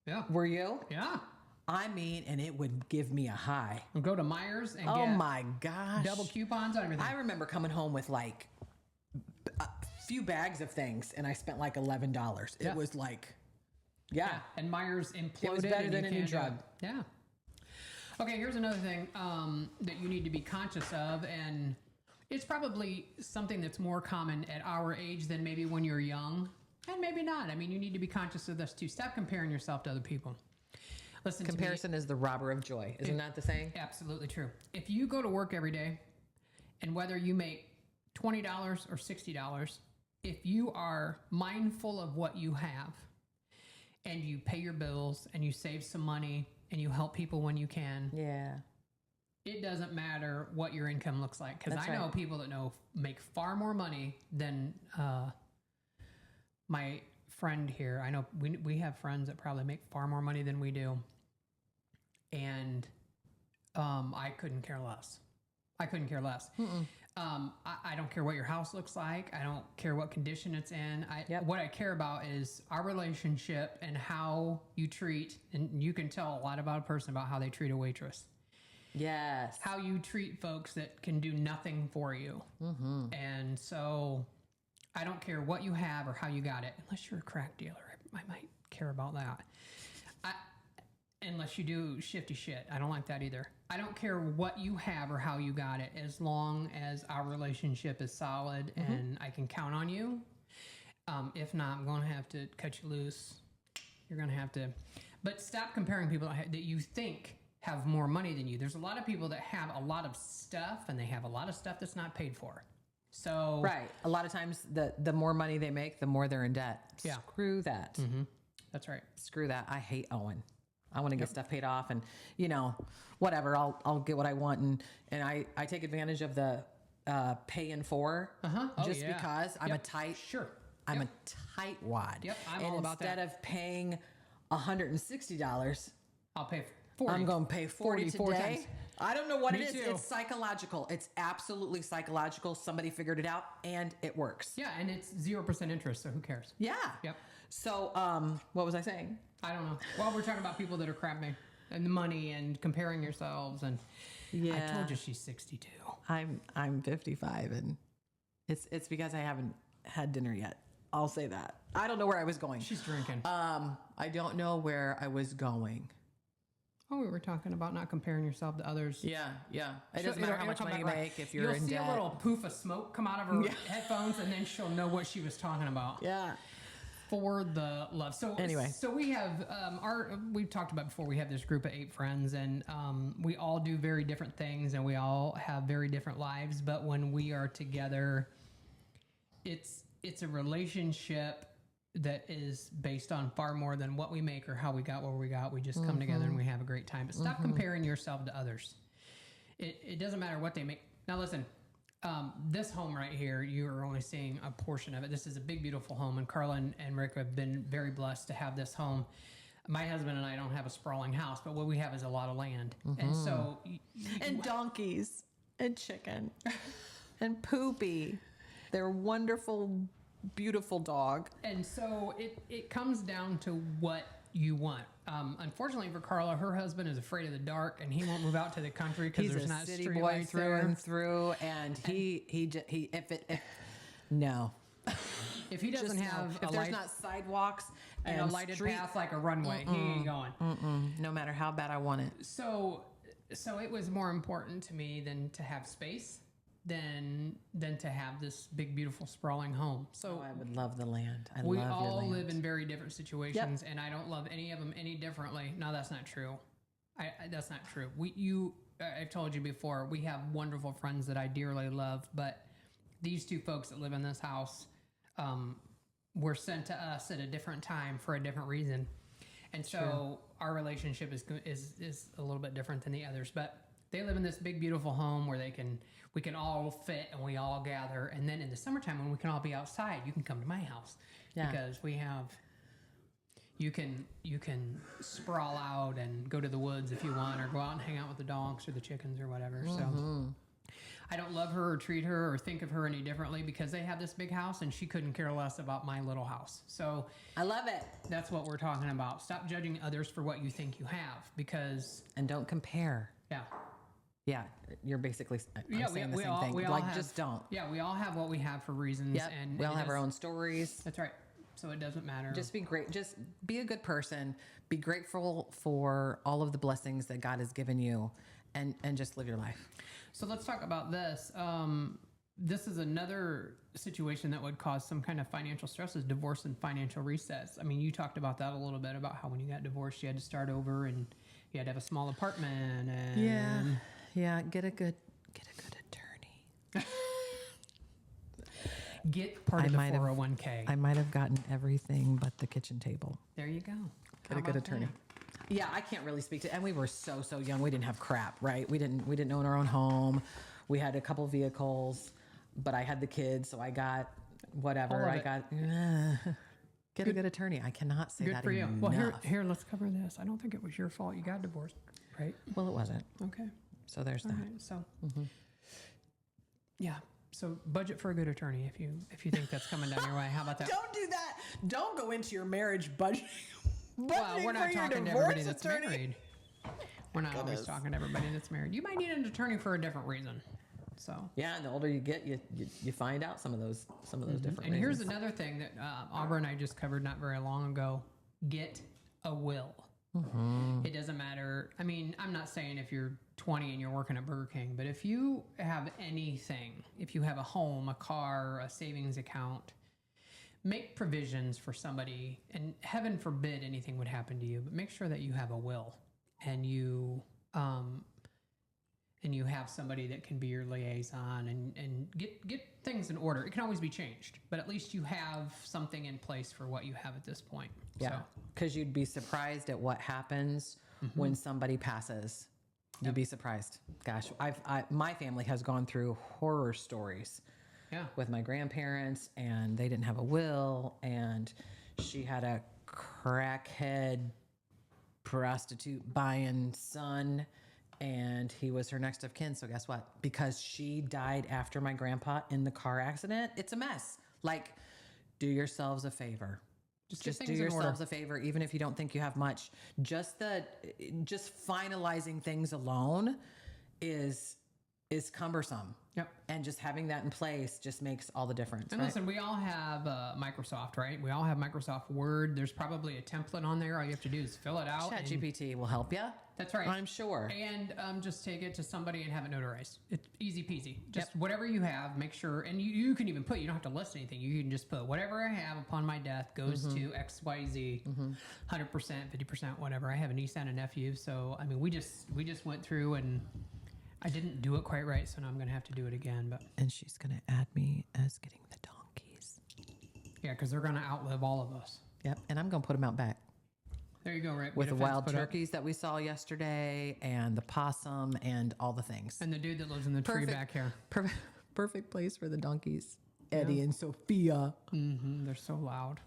Yeah. Were you? Yeah. I mean, and it would give me a high. And go to Myers and Oh get my gosh. double coupons on everything. I remember coming home with like a few bags of things, and I spent like $11. Yeah. It was like, yeah. And Myers imploded. It was better and than you any can't do drug. it. Yeah. Okay, here's another thing that you need to be conscious of, and it's probably something that's more common at our age than maybe when you're young, and maybe not. I mean, you need to be conscious of this too. Stop comparing yourself to other people. Listen, Comparison is the robber of joy. Isn't that the saying? Absolutely true. If you go to work every day, and whether you make $20 or $60, if you are mindful of what you have, and you pay your bills, and you save some money, and you help people when you can, Yeah. it doesn't matter what your income looks like. Because That's I know right. people that make far more money than my friend here. I know we have friends that probably make far more money than we do. And I couldn't care less. I couldn't care less. I don't care what your house looks like. I don't care what condition it's in. What I care about is our relationship and how you treat, and you can tell a lot about a person about how they treat a waitress. Yes. How you treat folks that can do nothing for you. And so I don't care what you have or how you got it, unless you're a crack dealer. I might care about that. Unless you do shifty shit. I don't like that either. I don't care what you have or how you got it, as long as our relationship is solid and I can count on you. If not, I'm going to have to cut you loose. You're going to have to. But stop comparing people that you think have more money than you. There's a lot of people that have a lot of stuff, and they have a lot of stuff that's not paid for. So Right. A lot of times, the more money they make, the more they're in debt. Yeah. Screw that. that's right. Screw that. I hate owing. I want to get stuff paid off, and whatever. I'll get what I want, and I take advantage of the pay in four just because I'm a tight. Sure. I'm a tight wad. Yep, I'm and all about that. instead of paying $160, I'll pay 40. I'm going to pay 40 44 today. times. I don't know what Me it is. too. It's psychological. It's absolutely psychological. Somebody figured it out, and it works. Yeah, and it's 0% interest, so who cares? Yeah. Yep. So, what was I saying? I don't know. Well, we're talking about people that are crapping and the money and comparing yourselves, and Yeah. I told you she's 62. I'm 55, and it's because I haven't had dinner yet. I'll say that. I don't know where I was going. She's drinking. I don't know where I was going. Oh, we were talking about not comparing yourself to others. Yeah. It doesn't matter how much money you make if you're You'll in see debt. a little poof of smoke come out of her headphones, and then she'll know what she was talking about. Yeah. For the love. So Anyway. so we have we've talked about before. We have this group of 8 friends, and we all do very different things, and we all have very different lives. But when we are together, it's a relationship that is based on far more than what we make or how we got where we got. We just come together and we have a great time. But stop comparing yourself to others. It doesn't matter what they make. Now listen, this home right here, you are only seeing a portion of it. This is a big, beautiful home, and Carla and Rick have been very blessed to have this home. My husband and I don't have a sprawling house, but what we have is a lot of land. And so... And donkeys and chicken and Poopy. They're wonderful, beautiful dog. And so it comes down to what you want. Unfortunately for Carla, her husband is afraid of the dark, and he won't move out to the country because He's there's a not city street boy lights through there. and through, and no. If he doesn't Just no. have If a there's light not sidewalks and a lighted street, path like a runway, he ain't going. no matter how bad I want it. So it was more important to me than to have space than to have this big, beautiful, sprawling home. So I would love the land. we love your all land. live in very different situations, and I don't love any of them any differently. No, that's not true. That's not true. I've told you before, we have wonderful friends that I dearly love, but these two folks that live in this house were sent to us at a different time for a different reason. And so our relationship is a little bit different than the others, but they live in this big, beautiful home where we can all fit and we all gather. And then in the summertime when we can all be outside, you can come to my house because you can sprawl out and go to the woods if you want, or go out and hang out with the dogs or the chickens or whatever. So I don't love her or treat her or think of her any differently because they have this big house and she couldn't care less about my little house. So I love it. that's what we're talking about. Stop judging others for what you think you have, because And don't compare. Yeah, you're basically saying the same thing. Just don't. Yeah, we all have what we have for reasons. Yep. And we all have our own stories. That's right. So it doesn't matter. Just be great. Just be a good person. Be grateful for all of the blessings that God has given you, and just live your life. So let's talk about this. This is another situation that would cause some kind of financial stress, is divorce and financial recess. I mean, you talked about that a little bit, about how when you got divorced, you had to start over and you had to have a small apartment. And Yeah. Get a good attorney. Get part of the 401k. I might have gotten everything but the kitchen table. There you go. Get a good attorney. Yeah, I can't really speak to, and we were so young. We didn't have crap, right? We didn't own our own home. We had a couple vehicles, but I had the kids, so I got whatever. Get a good attorney. I cannot say Good that for you. enough. Well, here, let's cover this. I don't think it was your fault you got divorced, right? Well, it wasn't. Okay. So there's that. All right. So, yeah. So budget for a good attorney if you think that's coming down your way. How about that? Don't do that. Don't go into your marriage budget. Well, we're not talking to everybody that's married. We're not always talking to everybody that's married. You might need an attorney for a different reason. So yeah, and the older you get, you find out some of those different. And here's another thing that Aubrey and I just covered not very long ago: get a will. It doesn't matter. I mean, I'm not saying if you're 20 and you're working at Burger King, but if you have anything, if you have a home, a car, a savings account, make provisions for somebody, and heaven forbid anything would happen to you, but make sure that you have a will and you have somebody that can be your liaison and get things in order. It can always be changed, but at least you have something in place for what you have at this point. Yeah, because you'd be surprised at what happens when somebody passes. You'd be surprised. Gosh, my family has gone through horror stories. Yeah. With my grandparents, and they didn't have a will, and she had a crackhead prostitute buying son, and he was her next of kin. So guess what? Because she died after my grandpa in the car accident, it's a mess. Like, do yourselves a favor. Just do yourselves a favor, even if you don't think you have much. Just finalizing things alone is cumbersome. Yep. And just having that in place just makes all the difference. And listen, we all have Microsoft, right? We all have Microsoft Word. There's probably a template on there. All you have to do is fill it out. ChatGPT will help you. That's right. I'm sure. And just take it to somebody and have it notarized. It's easy peasy. Just whatever you have, make sure. And you can even put, you don't have to list anything. You can just put whatever I have upon my death goes to XYZ, 100%, 50%, whatever. I have a niece and a nephew. So, I mean, we just went through, and I didn't do it quite right, so now I'm going to have to do it again. And she's going to add me as getting the donkeys. Yeah, because they're going to outlive all of us. Yep, and I'm going to put them out back. There you go, right? With the wild turkeys that we saw yesterday, and the possum, and all the things. And the dude that lives in the tree back here. Perfect place for the donkeys. Eddie and Sophia. They're so loud.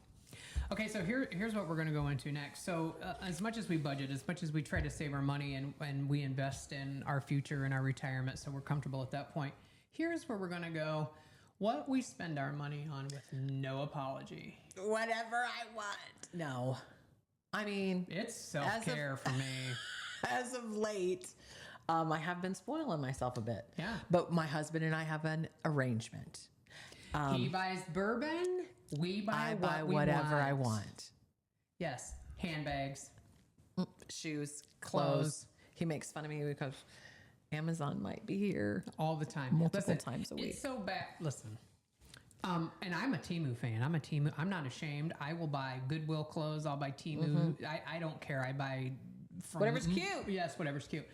Okay, so here's what we're going to go into next. So as much as we budget, as much as we try to save our money and we invest in our future and our retirement so we're comfortable at that point, here's where we're going to go. What we spend our money on with no apology. Whatever I want. No. I mean, it's self-care for me. As of late, I have been spoiling myself a bit. Yeah. But my husband and I have an arrangement. He buys bourbon. We buy whatever I want. Yes. Handbags. Shoes. Clothes. He makes fun of me because Amazon might be here. All the time. Multiple times a week. It's so bad. Listen. And I'm a Temu fan. I'm not ashamed. I will buy Goodwill clothes. I'll buy Temu. I don't care. I buy from Whatever's cute. Yes, whatever's cute.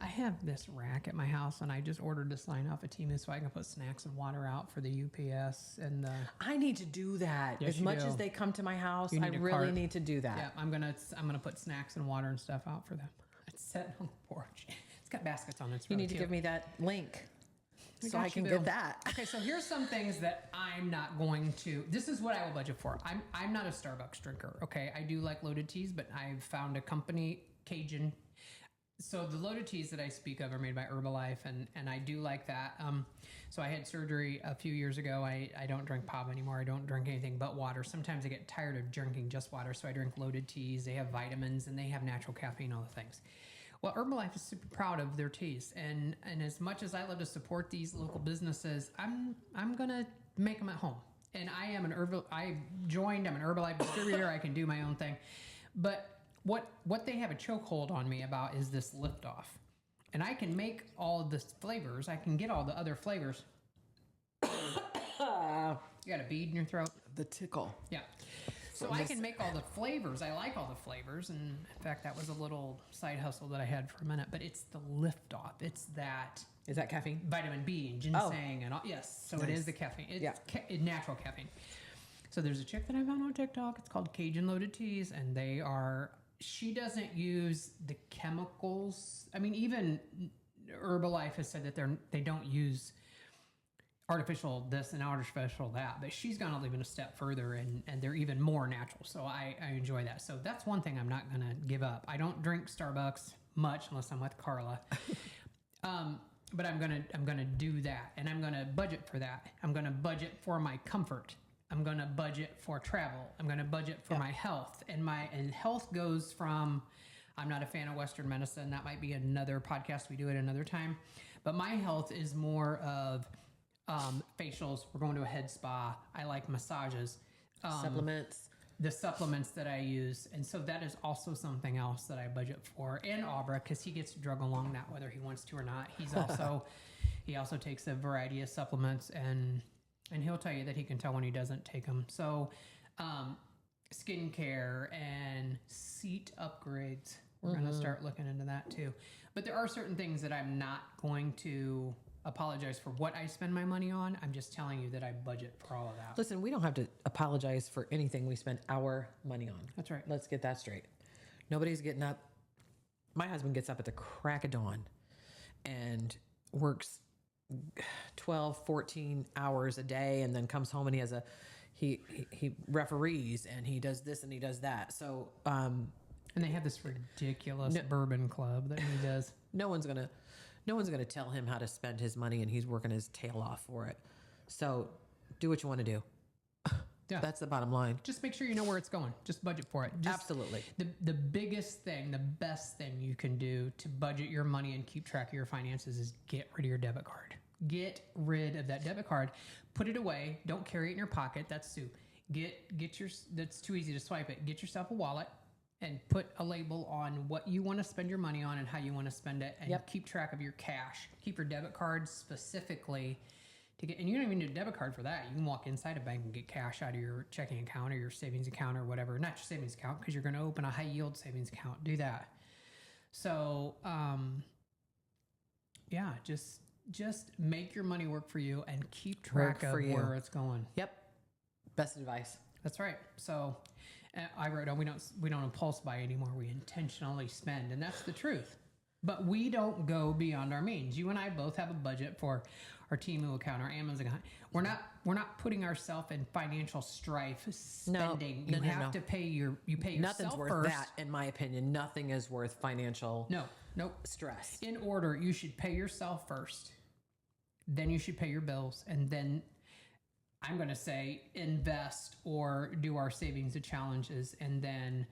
I have this rack at my house, and I just ordered this line off of Temu so I can put snacks and water out for the UPS and the. I need to do that. Yes, As you much do. as they come to my house, You I need a really cart. need to do that. Yeah, I'm gonna put snacks and water and stuff out for them. It's sitting on the porch. It's got baskets on it. It's You really need to cute. give me that link so got I you, can Bill. get that. Okay, so here's some things that I'm not going to. This is what I will budget for. I'm not a Starbucks drinker. Okay, I do like loaded teas, but I've found a company, Cajun. So the loaded teas that I speak of are made by Herbalife, and I do like that. So I had surgery a few years ago. I don't drink pop anymore. I don't drink anything but water. Sometimes I get tired of drinking just water, so I drink loaded teas. They have vitamins and they have natural caffeine, all the things. Well, Herbalife is super proud of their teas, and as much as I love to support these local businesses, I'm gonna make them at home. And I'm an Herbalife distributor. I can do my own thing, but what they have a chokehold on me about is this liftoff, and I can make all of the flavors. I can get all the other flavors. You got a bead in your throat? The tickle. Yeah. So I can make all the flavors. I like all the flavors, and in fact, that was a little side hustle that I had for a minute. But it's the liftoff. It's that Is that caffeine? vitamin B and ginseng and all. Yes, so it is the caffeine. It's natural caffeine. So there's a chick that I found on TikTok. It's called Cajun Loaded Teas, and they are. She doesn't use the chemicals. I mean, even Herbalife has said that they don't use artificial this and artificial that, but she's gone even a step further, and they're even more natural. So I enjoy that. So that's one thing I'm not gonna give up. I don't drink Starbucks much unless I'm with Carla. But I'm gonna do that, and I'm gonna budget for that. I'm gonna budget for my comfort. I'm gonna budget for travel. I'm gonna budget for my health, and health goes from. I'm not a fan of Western medicine. That might be another podcast. We do it another time. But my health is more of facials. We're going to a head spa. I like massages. Supplements. The supplements that I use. And so that is also something else that I budget for. And Aubrey, because he gets to drug along that whether he wants to or not. He also takes a variety of supplements, and he'll tell you that he can tell when he doesn't take them. So skincare and seat upgrades. We're going to start looking into that too. But there are certain things that I'm not going to apologize for what I spend my money on. I'm just telling you that I budget for all of that. Listen, we don't have to apologize for anything we spend our money on. That's right. Let's get that straight. Nobody's getting up. My husband gets up at the crack of dawn and works 12, 14 hours a day, and then comes home and he referees, and he does this and he does that. So, And they have this ridiculous bourbon club that he does. no one's gonna tell him how to spend his money, and he's working his tail off for it. So do what you want to do. Yeah. That's the bottom line. Just make sure you know where it's going. Just budget for it. Absolutely. The biggest thing, the best thing you can do to budget your money and keep track of your finances is get rid of your debit card. Get rid of that debit card. Put it away. Don't carry it in your pocket. That's Sue. That's too easy to swipe it. Get yourself a wallet and put a label on what you want to spend your money on and how you want to spend it, and keep track of your cash. Keep your debit card specifically and you don't even need a debit card for that. You can walk inside a bank and get cash out of your checking account or your savings account or whatever. Not your savings account, because you're going to open a high yield savings account. Do that. So, just make your money work for you and keep track of where it's going. Yep. Best advice. That's right. So I wrote down, we don't impulse buy anymore. We intentionally spend, and that's the truth. But we don't go beyond our means. You and I both have a budget for our Temu account, our Amazon account. We're not putting ourselves in financial strife spending. No, you have to pay yourself Nothing's worth first. that, in my opinion. Nothing is worth financial stress. In order, you should pay yourself first. Then you should pay your bills, and then I'm going to say invest or do our savings and challenges, and then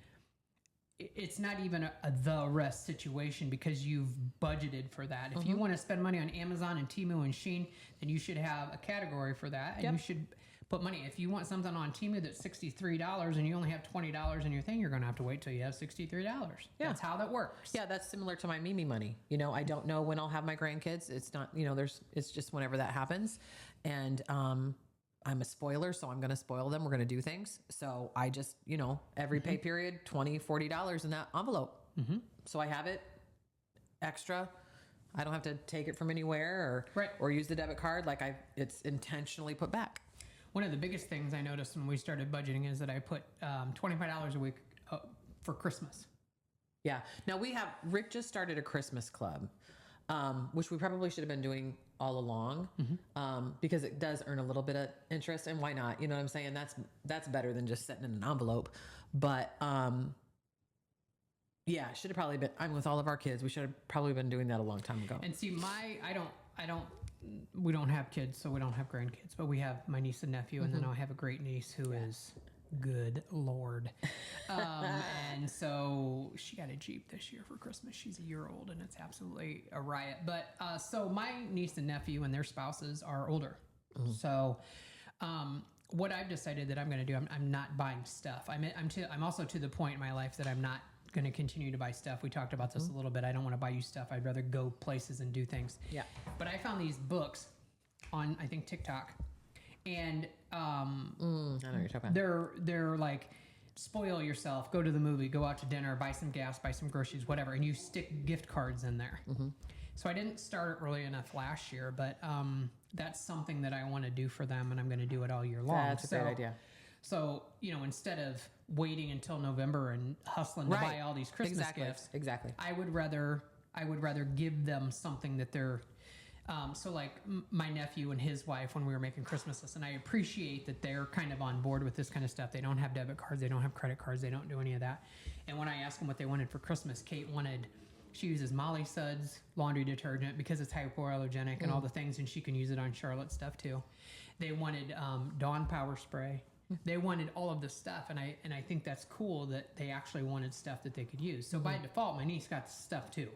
it's not even the rest situation because you've budgeted for that. If you want to spend money on Amazon and Temu and Shein, then you should have a category for that, and you should put money. If you want something on Temu that's $63 and you only have $20 in your thing, you're going to have to wait till you have $63. Yeah. That's how that works. Yeah, that's similar to my Mimi money. I don't know when I'll have my grandkids. It's not, it's just whenever that happens. And I'm a spoiler, so I'm going to spoil them. We're going to do things. So I just, every pay period, $20, $40 in that envelope. So I have it extra. I don't have to take it from anywhere Right. or use the debit card. Like it's intentionally put back. One of the biggest things I noticed when we started budgeting is that I put $25 a week for Christmas. Yeah. Now Rick just started a Christmas club, which we probably should have been doing all along, because it does earn a little bit of interest, and why not? You know what I'm saying? That's better than just sitting in an envelope. But yeah, should have probably been. I'm with all of our kids. We should have probably been doing that a long time ago. And see, we don't have kids, so we don't have grandkids, but we have my niece and nephew, and then I have a great niece who is good Lord. And so she got a Jeep this year for Christmas. She's a year old, and it's absolutely a riot. But so my niece and nephew and their spouses are older. So what I've decided that I'm going to do, I'm not buying stuff. I'm also to the point in my life that I'm not going to continue to buy stuff. We talked about this a little bit. I don't want to buy you stuff. I'd rather go places and do things. Yeah. But I found these books on, I think, TikTok, and I know what you're talking about. they're like, spoil yourself, go to the movie, go out to dinner, buy some gas, buy some groceries, whatever, and you stick gift cards in there. So I didn't start early enough last year, but that's something that I want to do for them, and I'm going to do it all year long. That's a great idea. So, instead of waiting until November and hustling to buy all these Christmas gifts, Exactly. I would rather give them something that they're, so like my nephew and his wife, when we were making Christmas lists, and I appreciate that they're kind of on board with this kind of stuff. They don't have debit cards. They don't have credit cards. They don't do any of that. And when I asked them what they wanted for Christmas, she uses Molly Suds laundry detergent because it's hypoallergenic and all the things, and she can use it on Charlotte stuff too. They wanted Dawn Power Spray. They wanted all of this stuff, and I think that's cool that they actually wanted stuff that they could use. So by default, my niece got stuff too.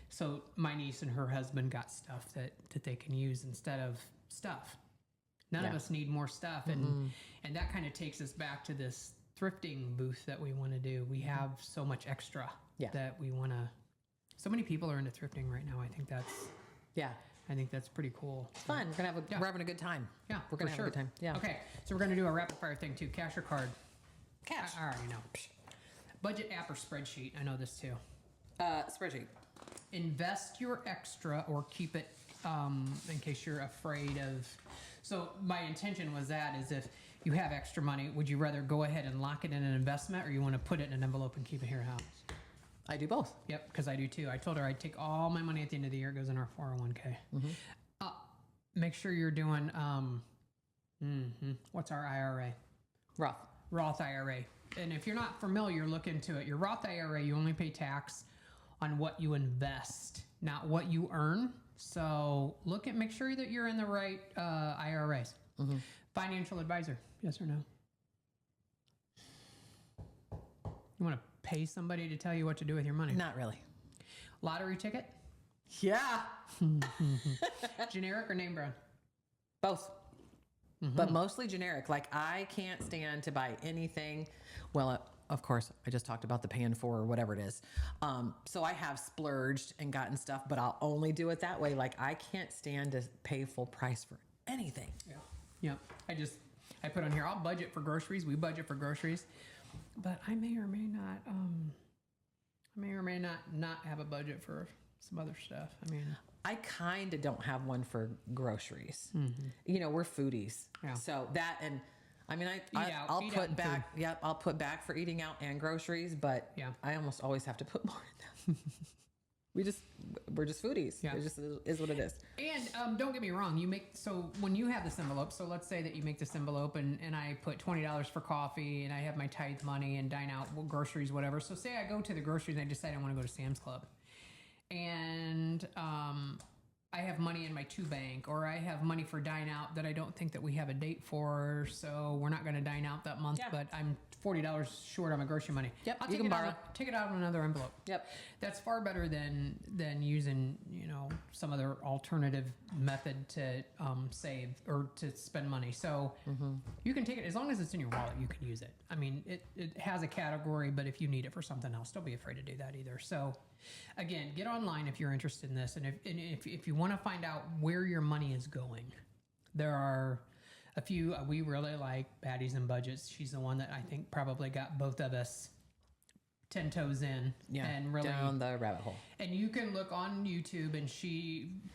So my niece and her husband got stuff that they can use instead of stuff. None of us need more stuff, and that kind of takes us back to this thrifting booth that we want to do. We have so much extra that we want to. So many people are into thrifting right now. I think that's pretty cool. It's fun. We're having a good time. Yeah, we're gonna have a good time. Yeah. Okay, so we're gonna do a rapid fire thing too. Cash or card? Cash. I already know. Budget app or spreadsheet? I know this too. Spreadsheet. Invest your extra or keep it in case you're afraid of. So my intention was is if you have extra money, would you rather go ahead and lock it in an investment, or you want to put it in an envelope and keep it here at house? I do both. Yep, because I do too. I told her I'd take all my money at the end of the year. It goes in our 401k. Make sure you're doing, what's our IRA? Roth IRA. And if you're not familiar, look into it. Your Roth IRA, you only pay tax on what you invest, not what you earn. So make sure that you're in the right IRAs. Financial advisor, yes or no? You want to pay somebody to tell you what to do with your money? Not really. Lottery ticket? Yeah. Generic or name brand? Both. But mostly generic. Like, I can't stand to buy anything. Well, of course, I just talked about the paying for or whatever it is. So I have splurged and gotten stuff, but I'll only do it that way. Like, I can't stand to pay full price for anything. Yeah. I put on here, I'll budget for groceries. We budget for groceries. But I may or may not have a budget for some other stuff. I kind of don't have one for groceries. We're foodies. Yeah. So that, and I'll Eat put out back. Yep. I'll put back for eating out and groceries, but I almost always have to put more in them. We're just foodies. Yeah. It just is what it is. And don't get me wrong, when you have this envelope, so let's say that you make this envelope and I put $20 for coffee and I have my tithe money and dine out, groceries, whatever. So say I go to the groceries and I decide I want to go to Sam's Club. And I have money in my 2 bank, or I have money for dine out that I don't think that we have a date for, so we're not going to dine out that month, but I'm $40 short on my grocery money. Yep, I'll you can borrow. take it out on another envelope. Yep. That's far better than using, some other alternative method to save or to spend money. So you can take it, as long as it's in your wallet, you can use it. It has a category, but if you need it for something else, don't be afraid to do that either. So again, get online if you're interested in this. And if you want to find out where your money is going, there are a few. We really like Baddies and Budgets. She's the one that I think probably got both of us 10 toes in and really down the rabbit hole. And you can look on YouTube, and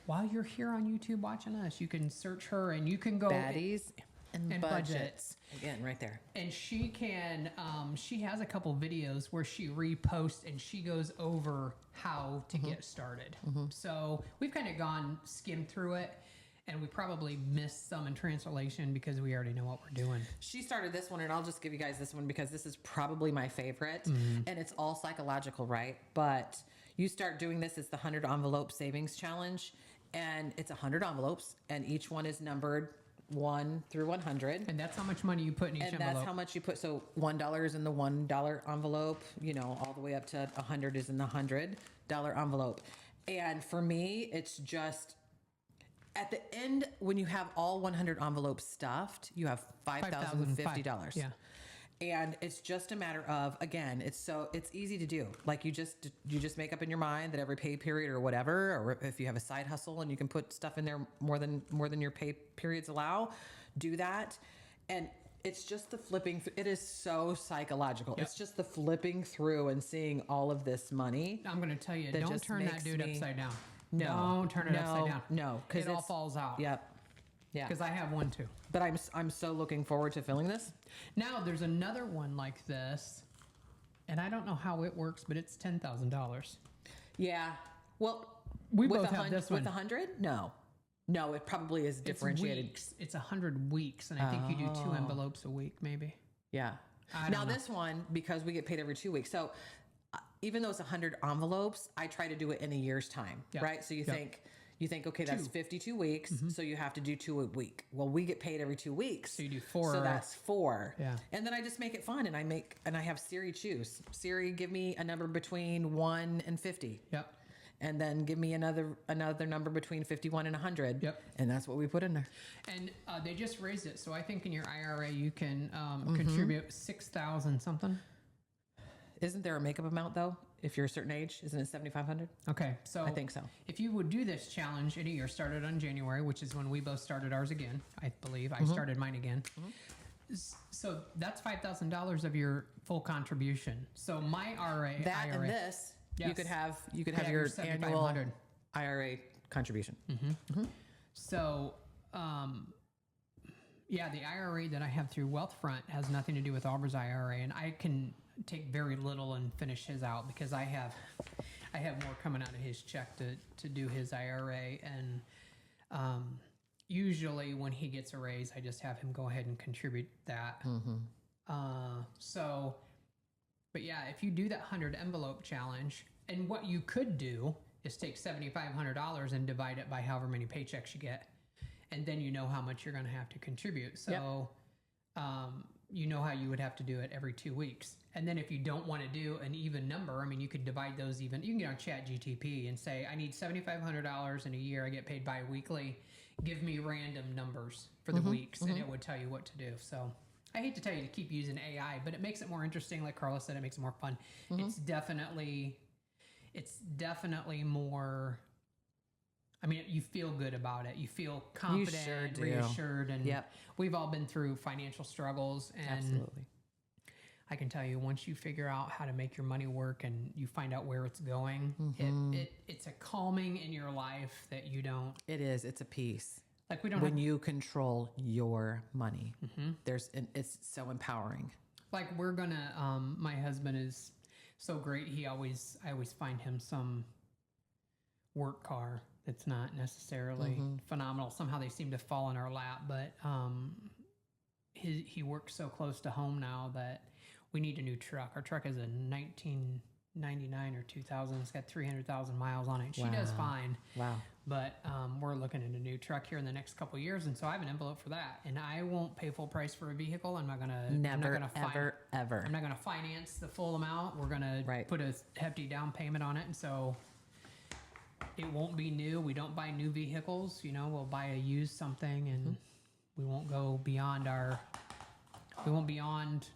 while you're here on YouTube watching us, you can search her, and you can go Baddies and budgets. budgets. Again, right there. And she can, she has a couple videos where she reposts and she goes over how to get started. So we've kind of skimmed through it, and we probably missed some in translation because we already know what we're doing. She started this one, and I'll just give you guys this one because this is probably my favorite, and it's all psychological, right? But you start doing this, it's the 100 envelope savings challenge, and it's 100 envelopes, and each one is numbered 1 through 100. And that's how much money you put in each envelope. And that's how much you put. So $1 is in the $1 envelope, all the way up to 100 is in the $100 envelope. And for me, it's just at the end, when you have all 100 envelopes stuffed, you have $5,050. Yeah. And it's just a matter of, again, it's easy to do. Like you just make up in your mind that every pay period or whatever, or if you have a side hustle and you can put stuff in there more than your pay periods allow, do that. And it's just the flipping. It is so psychological. Yep. It's just the flipping through and seeing all of this money. I'm going to tell you, that don't just turn that makes dude me- upside down. No, Don't turn it upside down. No, because it all falls out. Yep. Yeah. Because I have one too. But I'm so looking forward to filling this. Now there's another one like this, and I don't know how it works, but it's $10,000. Yeah. Well, We with both have this one. With 100? No, it probably is differentiated. It's 100 weeks, and I think you do 2 envelopes a week, maybe. Yeah. Now this one, because we get paid every 2 weeks, so even though it's 100 envelopes, I try to do it in a year's time, Yep. right? So you think, okay, that's 52 weeks, so you have to do 2 a week. Well, we get paid every 2 weeks. So you do 4. So that's 4. Yeah. And then I just make it fun, and I have Siri choose. Siri, give me a number between 1 and 50. Yep. And then give me another number between 51 and 100. Yep. And that's what we put in there. And they just raised it, so I think in your IRA you can contribute 6,000 something. Isn't there a makeup amount though? If you're a certain age, isn't it 7,500? Okay, so I think so. If you would do this challenge in a year, started on January, which is when we both started ours again, I believe. I started mine again. So that's $5,000 of your full contribution. So my IRA, And this, you Yes. could have your annual 7,500. IRA contribution. So, yeah, the IRA that I have through Wealthfront has nothing to do with Aubrey's IRA, and I can take very little and finish his out because I have more coming out of his check to do his IRA, and usually when he gets a raise, I just have him go ahead and contribute that. But yeah, if you do that 100 envelope challenge, and what you could do is take $7,500 and divide it by however many paychecks you get, and then you know how much you're going to have to contribute. So, you know how you would have to do it every 2 weeks. And then if you don't want to do an even number, I mean, you could divide those even. You can get on Chat GTP and say, I need $7,500 in a year. I get paid bi-weekly. Give me random numbers for the weeks, and it would tell you what to do. So I hate to tell you to keep using AI, but it makes it more interesting. Like Carla said, it makes it more fun. It's definitely more. I mean, you feel good about it. You feel confident, sure do. reassured, and we've all been through financial struggles. And Absolutely. I can tell you, once you figure out how to make your money work and you find out where it's going, it's a calming in your life that you don't. It is. It's a peace. Like we don't. When you control your money, it's so empowering. Like we're gonna. My husband is so great. I always find him some work car that's not necessarily phenomenal. Somehow they seem to fall in our lap, but he works so close to home now that we need a new truck. Our truck is a 1999 or 2000. It's got 300,000 miles on it. She does fine. Wow. But we're looking at a new truck here in the next couple of years, and so I have an envelope for that. And I won't pay full price for a vehicle. I'm not gonna ever. I'm not gonna finance the full amount. We're gonna put a hefty down payment on it, and so it won't be new. We don't buy new vehicles. We'll buy a used something, and we won't go beyond our. We won't beyond.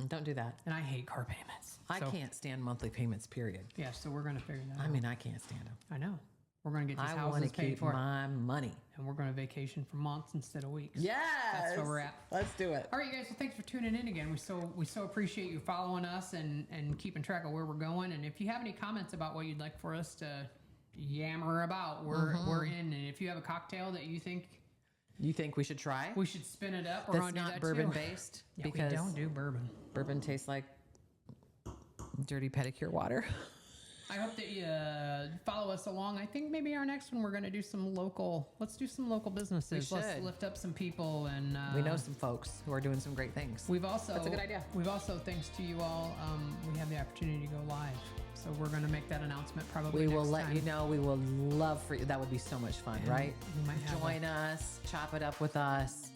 Don't do that. And I hate car payments. I can't stand monthly payments, period. Yeah, so we're gonna figure that out. I mean, I can't stand them. I know. We're going to get these I want to houses paid keep for. my money. And we're going to vacation for months instead of weeks. Yes. That's where we're at. Let's do it. All right, you guys. Well, thanks for tuning in again. We so appreciate you following us and keeping track of where we're going. And if you have any comments about what you'd like for us to yammer about, we're in. And if you have a cocktail that you think we should try, we should spin it up, we're that's going to do not that bourbon too. based, Yeah, because we don't do bourbon. bourbon tastes like dirty pedicure water. I hope that you follow us along. I think maybe our next one we're going to do some local. Let's do some local businesses. We Let's should. lift up some people, and We know some folks who are doing some great things. We've also That's a good idea. We've also, thanks to you all, we have the opportunity to go live. So we're going to make that announcement probably. We will next let time. you know. We will love for you. That would be so much fun, And right? we might have Join us, chop it up with us.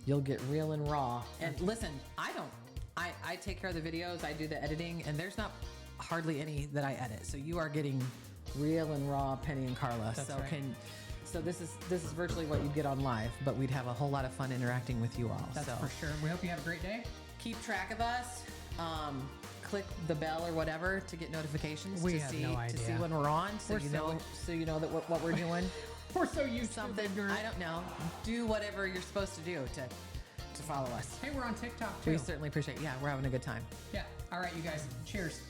You'll get real and raw. And listen, I take care of the videos. I do the editing, and there's not hardly any that I edit. So you are getting real and raw Penny and Carla. That's so right. So this is virtually what you'd get on live, but we'd have a whole lot of fun interacting with you all. That's so for sure. We hope you have a great day. keep track of us. Click the bell or whatever to get notifications We to have see no to see idea. when we're on, so We're you so- know that what we're doing. We're so used Something to ignorant. I don't know. Do whatever you're supposed to do to follow us. Hey, we're on TikTok too. We certainly appreciate. Yeah, we're having a good time. Yeah. All right, you guys. Cheers.